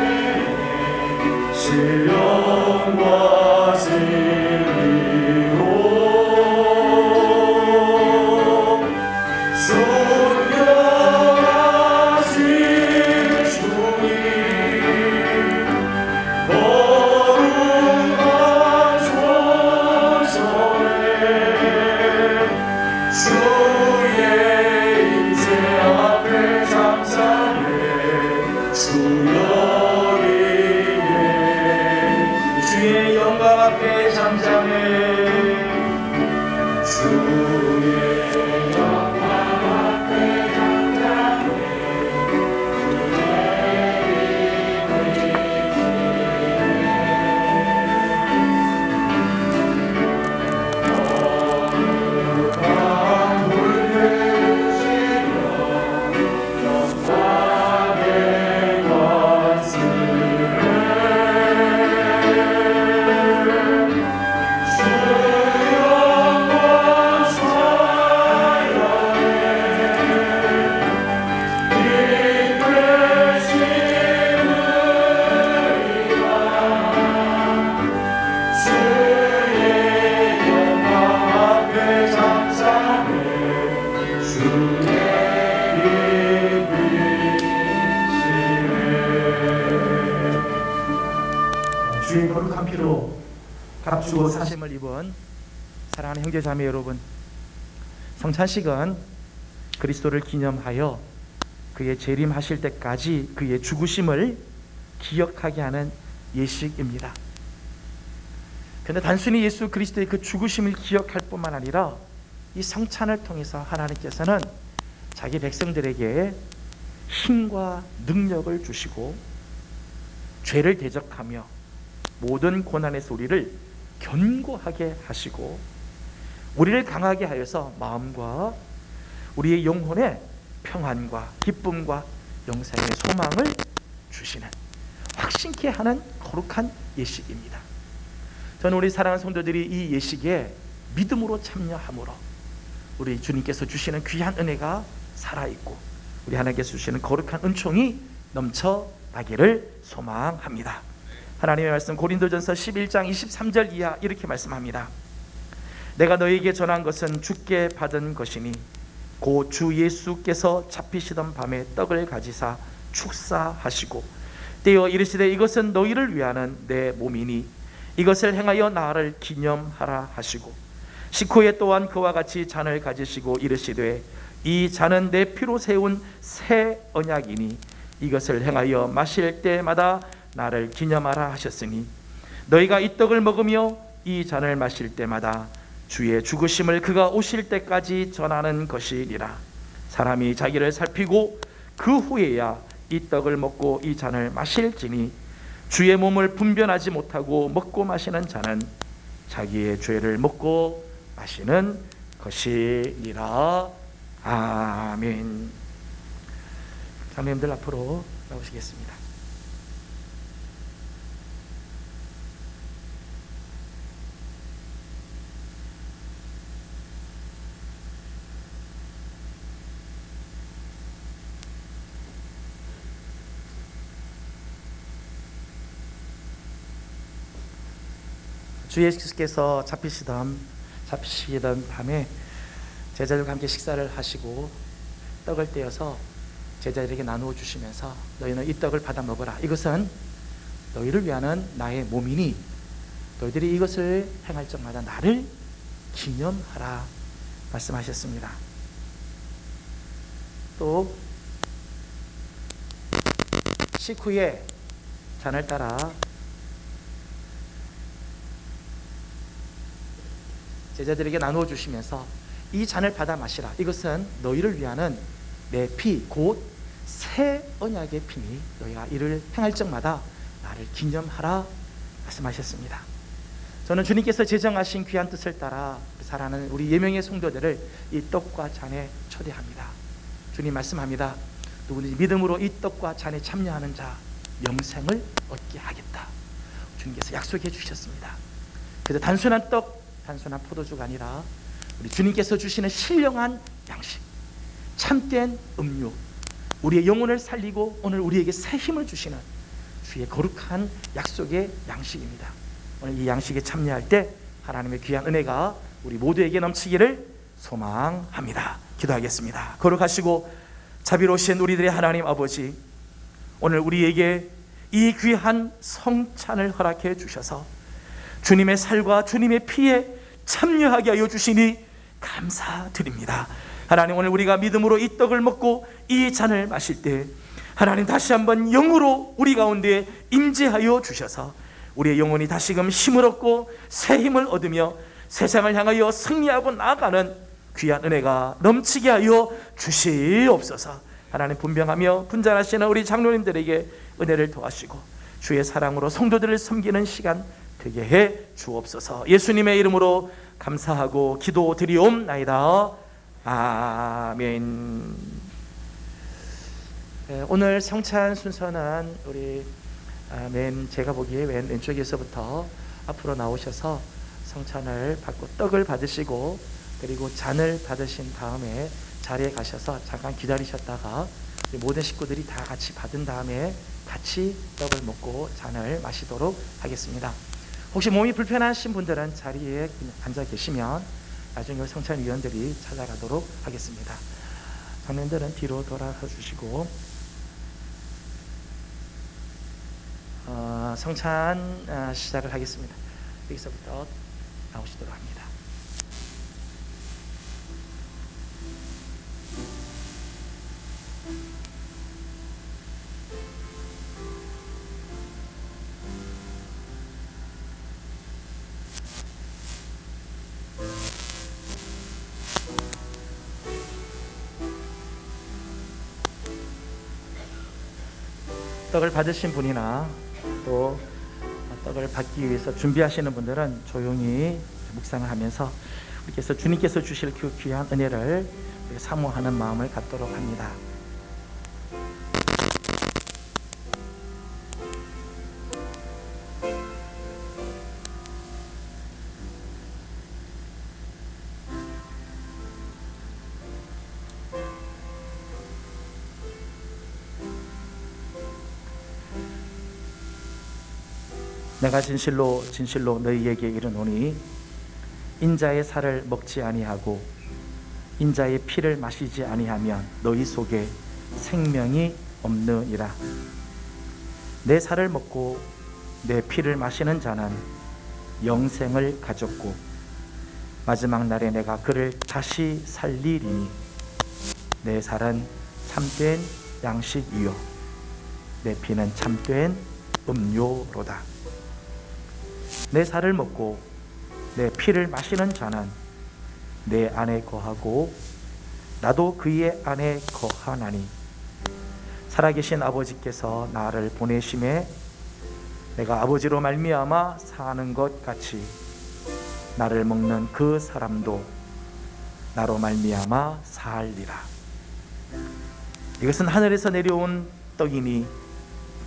신령과 진리로 존경하신 주님, 거룩한 조선에 주의 임재 앞에 잠잠해 주여 위에 주의 영광 앞에 잠잠해 주의 영광 앞에 잠잠해 거룩한 물들으시며 영광의 관습을 주의 주고 사심을 입은 사랑하는 형제 자매 여러분, 성찬식은 그리스도를 기념하여 그의 재림하실 때까지 그의 죽으심을 기억하게 하는 예식입니다. 그런데 단순히 예수 그리스도의 그 죽으심을 기억할 뿐만 아니라 이 성찬을 통해서 하나님께서는 자기 백성들에게 힘과 능력을 주시고 죄를 대적하며 모든 고난에서 우리를 견고하게 하시고 우리를 강하게 하여서 마음과 우리의 영혼에 평안과 기쁨과 영생의 소망을 주시는, 확신케 하는 거룩한 예식입니다. 저는 우리 사랑하는 성도들이 이 예식에 믿음으로 참여함으로 우리 주님께서 주시는 귀한 은혜가 살아있고 우리 하나님께서 주시는 거룩한 은총이 넘쳐나기를 소망합니다. 하나님의 말씀 고린도전서 11장 23절 이하 이렇게 말씀합니다. 내가 너에게 전한 것은 주께 받은 것이니 곧 주 예수께서 잡히시던 밤에 떡을 가지사 축사하시고 떼어 이르시되 이것은 너희를 위하는 내 몸이니 이것을 행하여 나를 기념하라 하시고 식후에 또한 그와 같이 잔을 가지시고 이르시되 이 잔은 내 피로 세운 새 언약이니 이것을 행하여 마실 때마다 나를 기념하라 하셨으니 너희가 이 떡을 먹으며 이 잔을 마실 때마다 주의 죽으심을 그가 오실 때까지 전하는 것이니라. 사람이 자기를 살피고 그 후에야 이 떡을 먹고 이 잔을 마실지니 주의 몸을 분별하지 못하고 먹고 마시는 자는 자기의 죄를 먹고 마시는 것이니라. 아멘. 장로님들 앞으로 나오시겠습니다. 주 예수께서 잡히시던 밤에 제자들과 함께 식사를 하시고 떡을 떼어서 제자들에게 나누어 주시면서 너희는 이 떡을 받아 먹어라. 이것은 너희를 위하는 나의 몸이니 너희들이 이것을 행할 적마다 나를 기념하라 말씀하셨습니다. 또 식후에 잔을 따라 제자들에게 나누어 주시면서 이 잔을 받아 마시라. 이것은 너희를 위하는 내 피 곧 새 언약의 피니 너희가 이를 행할 적마다 나를 기념하라 말씀하셨습니다. 저는 주님께서 제정하신 귀한 뜻을 따라 사랑하는 우리 예명의 성도들을 이 떡과 잔에 초대합니다. 주님 말씀합니다. 누구든지 믿음으로 이 떡과 잔에 참여하는 자 영생을 얻게 하겠다. 주님께서 약속해 주셨습니다. 그래서 단순한 떡, 단순한 포도주가 아니라 우리 주님께서 주시는 신령한 양식, 참된 음료, 우리의 영혼을 살리고 오늘 우리에게 새 힘을 주시는 주의 거룩한 약속의 양식입니다. 오늘 이 양식에 참여할 때 하나님의 귀한 은혜가 우리 모두에게 넘치기를 소망합니다. 기도하겠습니다. 거룩하시고 자비로우신 우리들의 하나님 아버지, 오늘 우리에게 이 귀한 성찬을 허락해 주셔서 주님의 살과 주님의 피에 참여하게 하여 주시니 감사드립니다. 하나님, 오늘 우리가 믿음으로 이 떡을 먹고 이 잔을 마실 때 하나님 다시 한번 영으로 우리 가운데 임재하여 주셔서 우리의 영혼이 다시금 힘을 얻고 새 힘을 얻으며 세상을 향하여 승리하고 나아가는 귀한 은혜가 넘치게 하여 주시옵소서. 하나님, 분병하며 분잔하시는 우리 장로님들에게 은혜를 더하시고 주의 사랑으로 성도들을 섬기는 시간 되게 해 주옵소서. 예수님의 이름으로 감사하고 기도드리옵나이다. 아멘. 오늘 성찬 순서는 우리 제가 보기에 맨 왼쪽에서부터 앞으로 나오셔서 성찬을 받고 떡을 받으시고 그리고 잔을 받으신 다음에 자리에 가셔서 잠깐 기다리셨다가 모든 식구들이 다 같이 받은 다음에 같이 떡을 먹고 잔을 마시도록 하겠습니다. 혹시 몸이 불편하신 분들은 자리에 앉아 계시면 나중에 성찬위원들이 찾아가도록 하겠습니다. 장로님들은 뒤로 돌아서 주시고 성찬 시작을 하겠습니다. 여기서부터 나오시도록 합니다. 떡을 받으신 분이나 또 떡을 받기 위해서 준비하시는 분들은 조용히 묵상을 하면서 우리께서 주님께서 주실 그 귀한 은혜를 사모하는 마음을 갖도록 합니다. 내가 진실로 진실로 너희에게 이르노니 인자의 살을 먹지 아니하고 인자의 피를 마시지 아니하면 너희 속에 생명이 없느니라. 내 살을 먹고 내 피를 마시는 자는 영생을 가졌고 마지막 날에 내가 그를 다시 살리리니 내 살은 참된 양식이요 내 피는 참된 음료로다. 내 살을 먹고 내 피를 마시는 자는 내 안에 거하고 나도 그의 안에 거하나니 살아계신 아버지께서 나를 보내심에 내가 아버지로 말미암아 사는 것 같이 나를 먹는 그 사람도 나로 말미암아 살리라. 이것은 하늘에서 내려온 떡이니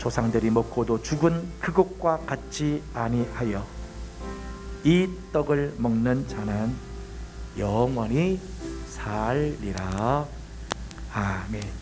조상들이 먹고도 죽은 그것과 같지 아니하여 이 떡을 먹는 자는 영원히 살리라. 아멘.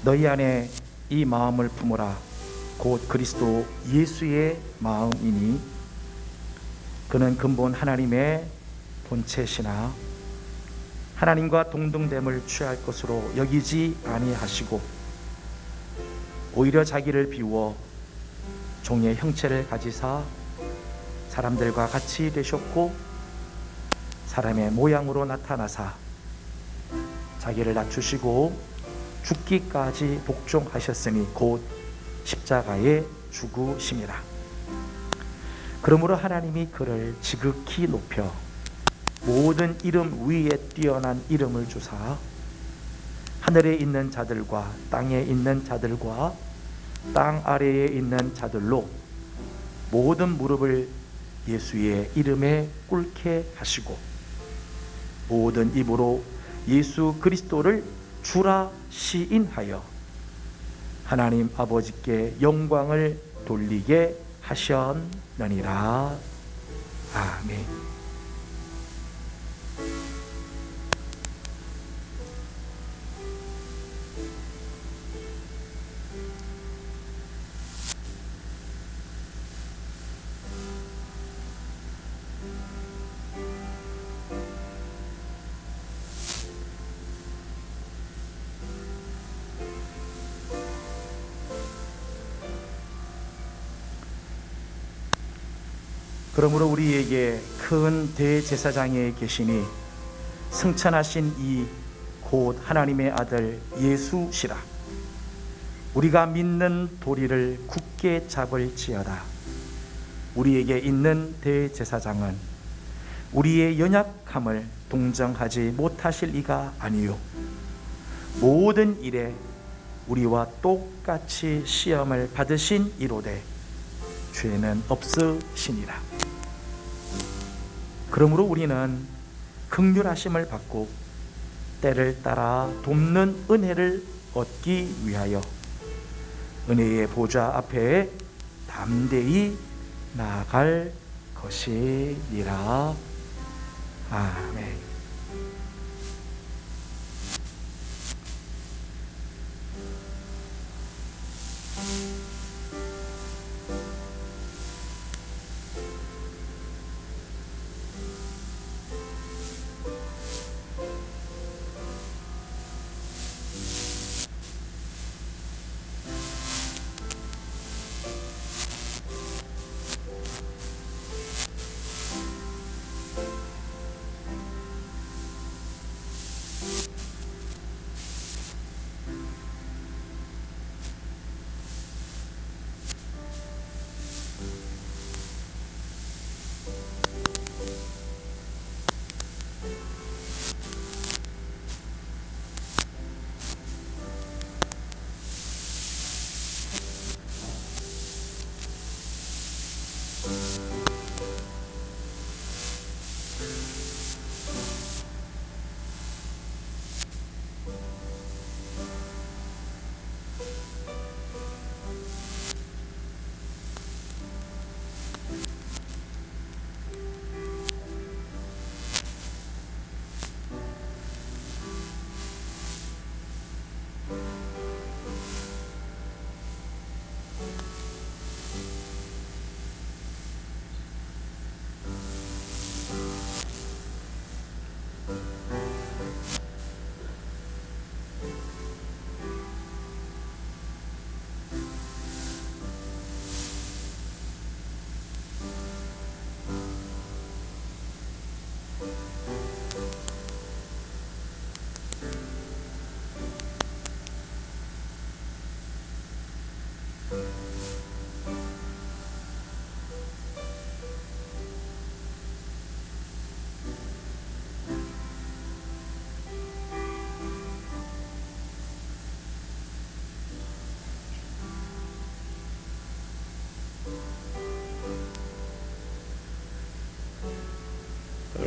너희 안에 이 마음을 품으라. 곧 그리스도 예수의 마음이니 그는 근본 하나님의 본체시나 하나님과 동등됨을 취할 것으로 여기지 아니하시고 오히려 자기를 비워 종의 형체를 가지사 사람들과 같이 되셨고 사람의 모양으로 나타나사 자기를 낮추시고 죽기까지 복종하셨으니 곧 십자가에 죽으심이라. 그러므로 하나님이 그를 지극히 높여 모든 이름 위에 뛰어난 이름을 주사 하늘에 있는 자들과 땅에 있는 자들과 땅 아래에 있는 자들로 모든 무릎을 예수의 이름에 꿇게 하시고 모든 입으로 예수 그리스도를 주라 시인하여 하나님 아버지께 영광을 돌리게 하셨느니라. 아멘. 그러므로 우리에게 큰 대제사장이 계시니 승천하신 이 곧 하나님의 아들 예수시라. 우리가 믿는 도리를 굳게 잡을지어다. 우리에게 있는 대제사장은 우리의 연약함을 동정하지 못하실 이가 아니요 모든 일에 우리와 똑같이 시험을 받으신 이로되 죄는 없으시니라. 그러므로 우리는 긍휼하심을 받고 때를 따라 돕는 은혜를 얻기 위하여 은혜의 보좌 앞에 담대히 나아갈 것이니라. 아멘.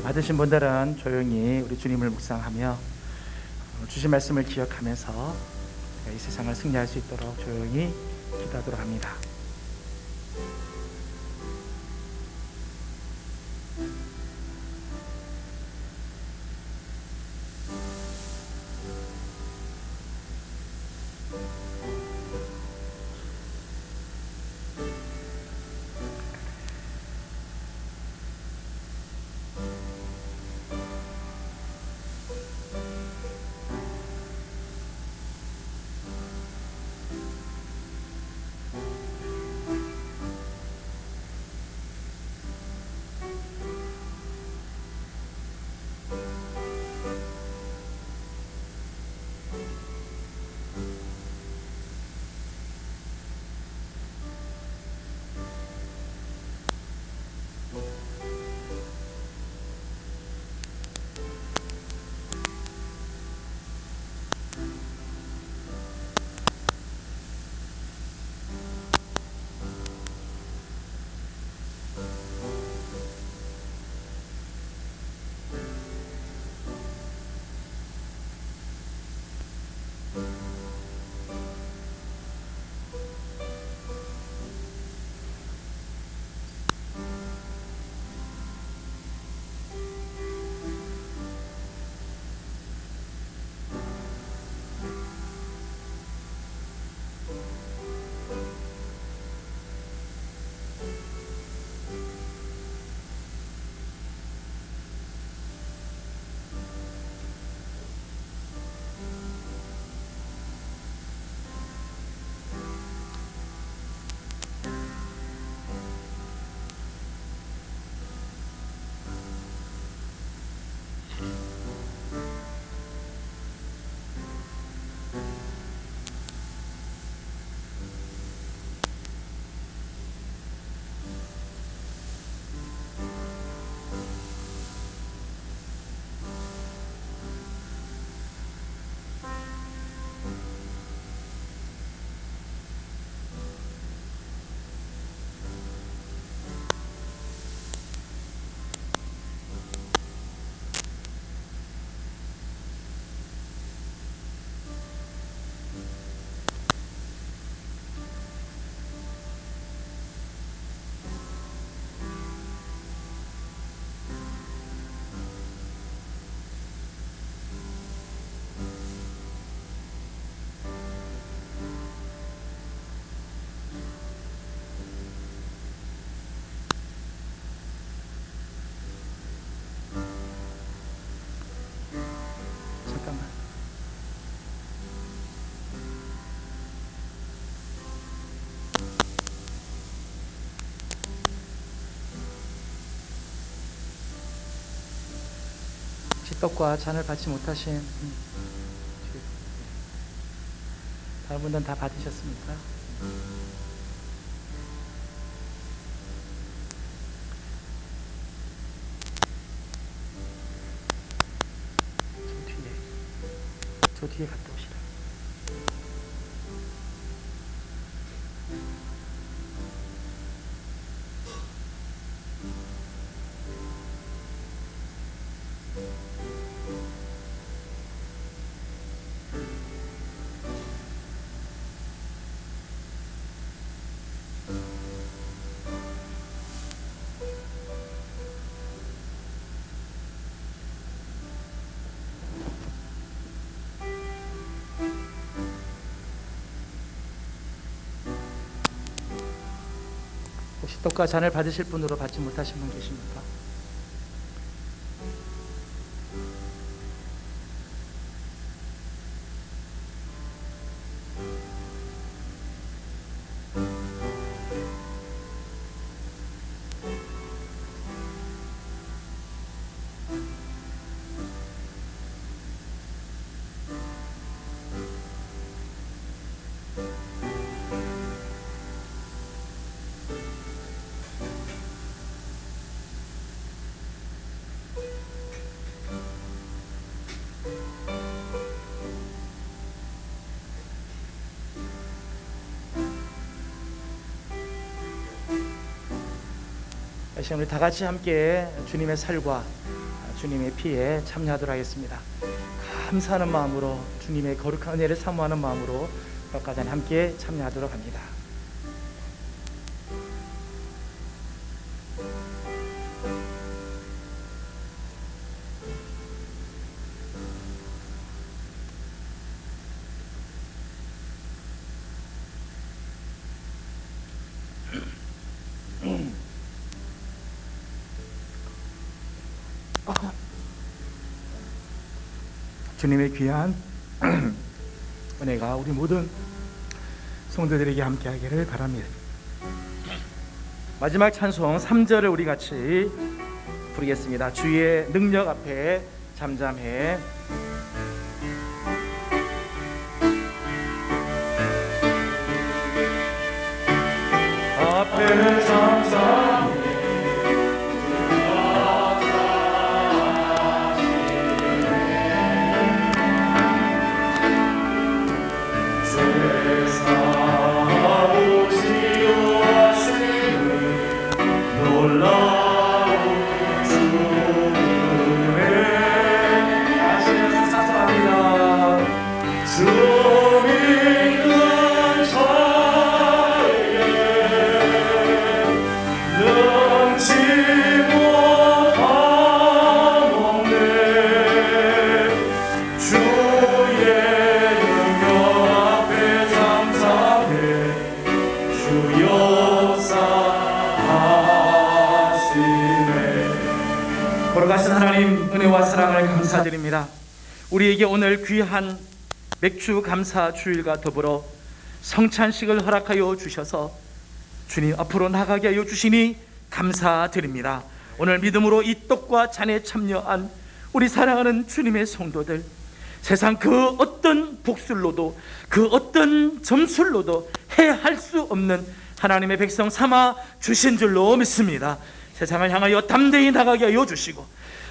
받으신 분들은 조용히 우리 주님을 묵상하며 주신 말씀을 기억하면서 이 세상을 승리할 수 있도록 조용히 기도하도록 합니다. 잠깐만. 떡과 잔을 받지 못하신 다른 분들은 다 받으셨습니까? 저 뒤에 갔다 오시라. 혹시 떡과 잔을 받으실 분으로 받지 못하신 분 계십니까? 다시 우리 다 같이 함께 주님의 살과 주님의 피에 참여하도록 하겠습니다. 감사하는 마음으로 주님의 거룩한 은혜를 사모하는 마음으로 떡가잔 함께 참여하도록 합니다. 주님의 귀한 은혜가 우리 모든 성도들에게 함께하기를 바랍니다. 마지막 찬송 3절을 우리 같이 부르겠습니다. 주의 능력 앞에 잠잠해. 앞에 잠잠해. 거룩하신 하나님, 은혜와 사랑을 감사드립니다. 우리에게 오늘 귀한 맥주 감사 주일과 더불어 성찬식을 허락하여 주셔서 주님 앞으로 나가게 하여 주시니 감사드립니다. 오늘 믿음으로 이 떡과 잔에 참여한 우리 사랑하는 주님의 성도들, 세상 그 어떤 복술로도 그 어떤 점술로도 해할 수 없는 하나님의 백성 삼아 주신 줄로 믿습니다. 세상을 향하여 담대히 나가게 하여 주시고,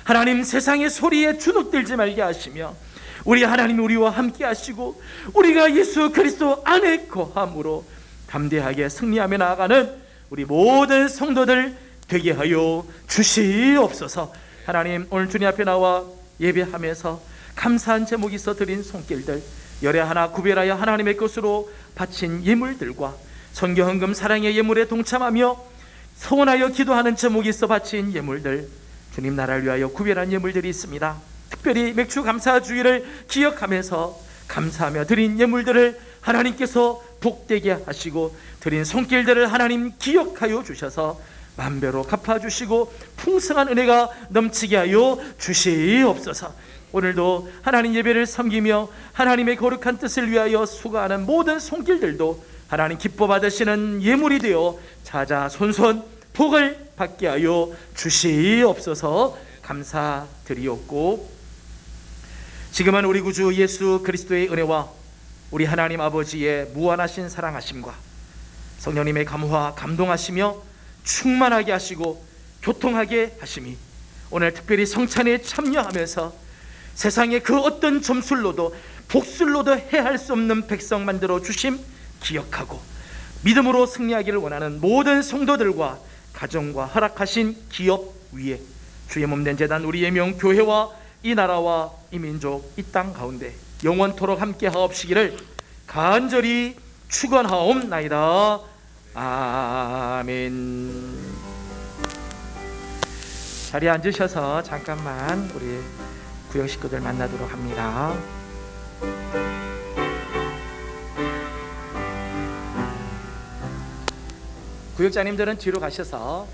하나님 세상의 소리에 주눅들지 말게 하시며, 우리 하나님이 우리와 함께 하시고 우리가 예수 그리스도 안에 거함으로 담대하게 승리하며 나아가는 우리 모든 성도들 되게 하여 주시옵소서. 하나님, 오늘 주님 앞에 나와 예배하면서 감사한 제목이 있어 드린 손길들 열애 하나 구별하여 하나님의 것으로 바친 예물들과 선교헌금 사랑의 예물에 동참하며 소원하여 기도하는 제목이 있어 바친 예물들, 주님 나라를 위하여 구별한 예물들이 있습니다. 특별히 맥주 감사 주일을 기억하면서 감사하며 드린 예물들을 하나님께서 복되게 하시고 드린 손길들을 하나님 기억하여 주셔서 만배로 갚아주시고 풍성한 은혜가 넘치게 하여 주시옵소서. 오늘도 하나님 예배를 섬기며 하나님의 거룩한 뜻을 위하여 수고하는 모든 손길들도 하나님 기뻐 받으시는 예물이 되어 자자손손 복을 받게 하여 주시옵소서. 감사드리옵고, 지금은 우리 구주 예수 그리스도의 은혜와 우리 하나님 아버지의 무한하신 사랑하심과 성령님의 감화 감동하시며 충만하게 하시고 교통하게 하심이 오늘 특별히 성찬에 참여하면서 세상의 그 어떤 점술로도 복술로도 해할 수 없는 백성 만들어 주심 기억하고 믿음으로 승리하기를 원하는 모든 성도들과 가정과 허락하신 기업 위에 주의 몸된 제단 우리의 명 교회와 이 나라와 이 민족 이 땅 가운데 영원토록 함께 하옵시기를 간절히 축원하옵나이다. 아멘. 자리에 앉으셔서 잠깐만 우리 구역 식구들 만나도록 합니다. 구역자님들은 뒤로 가셔서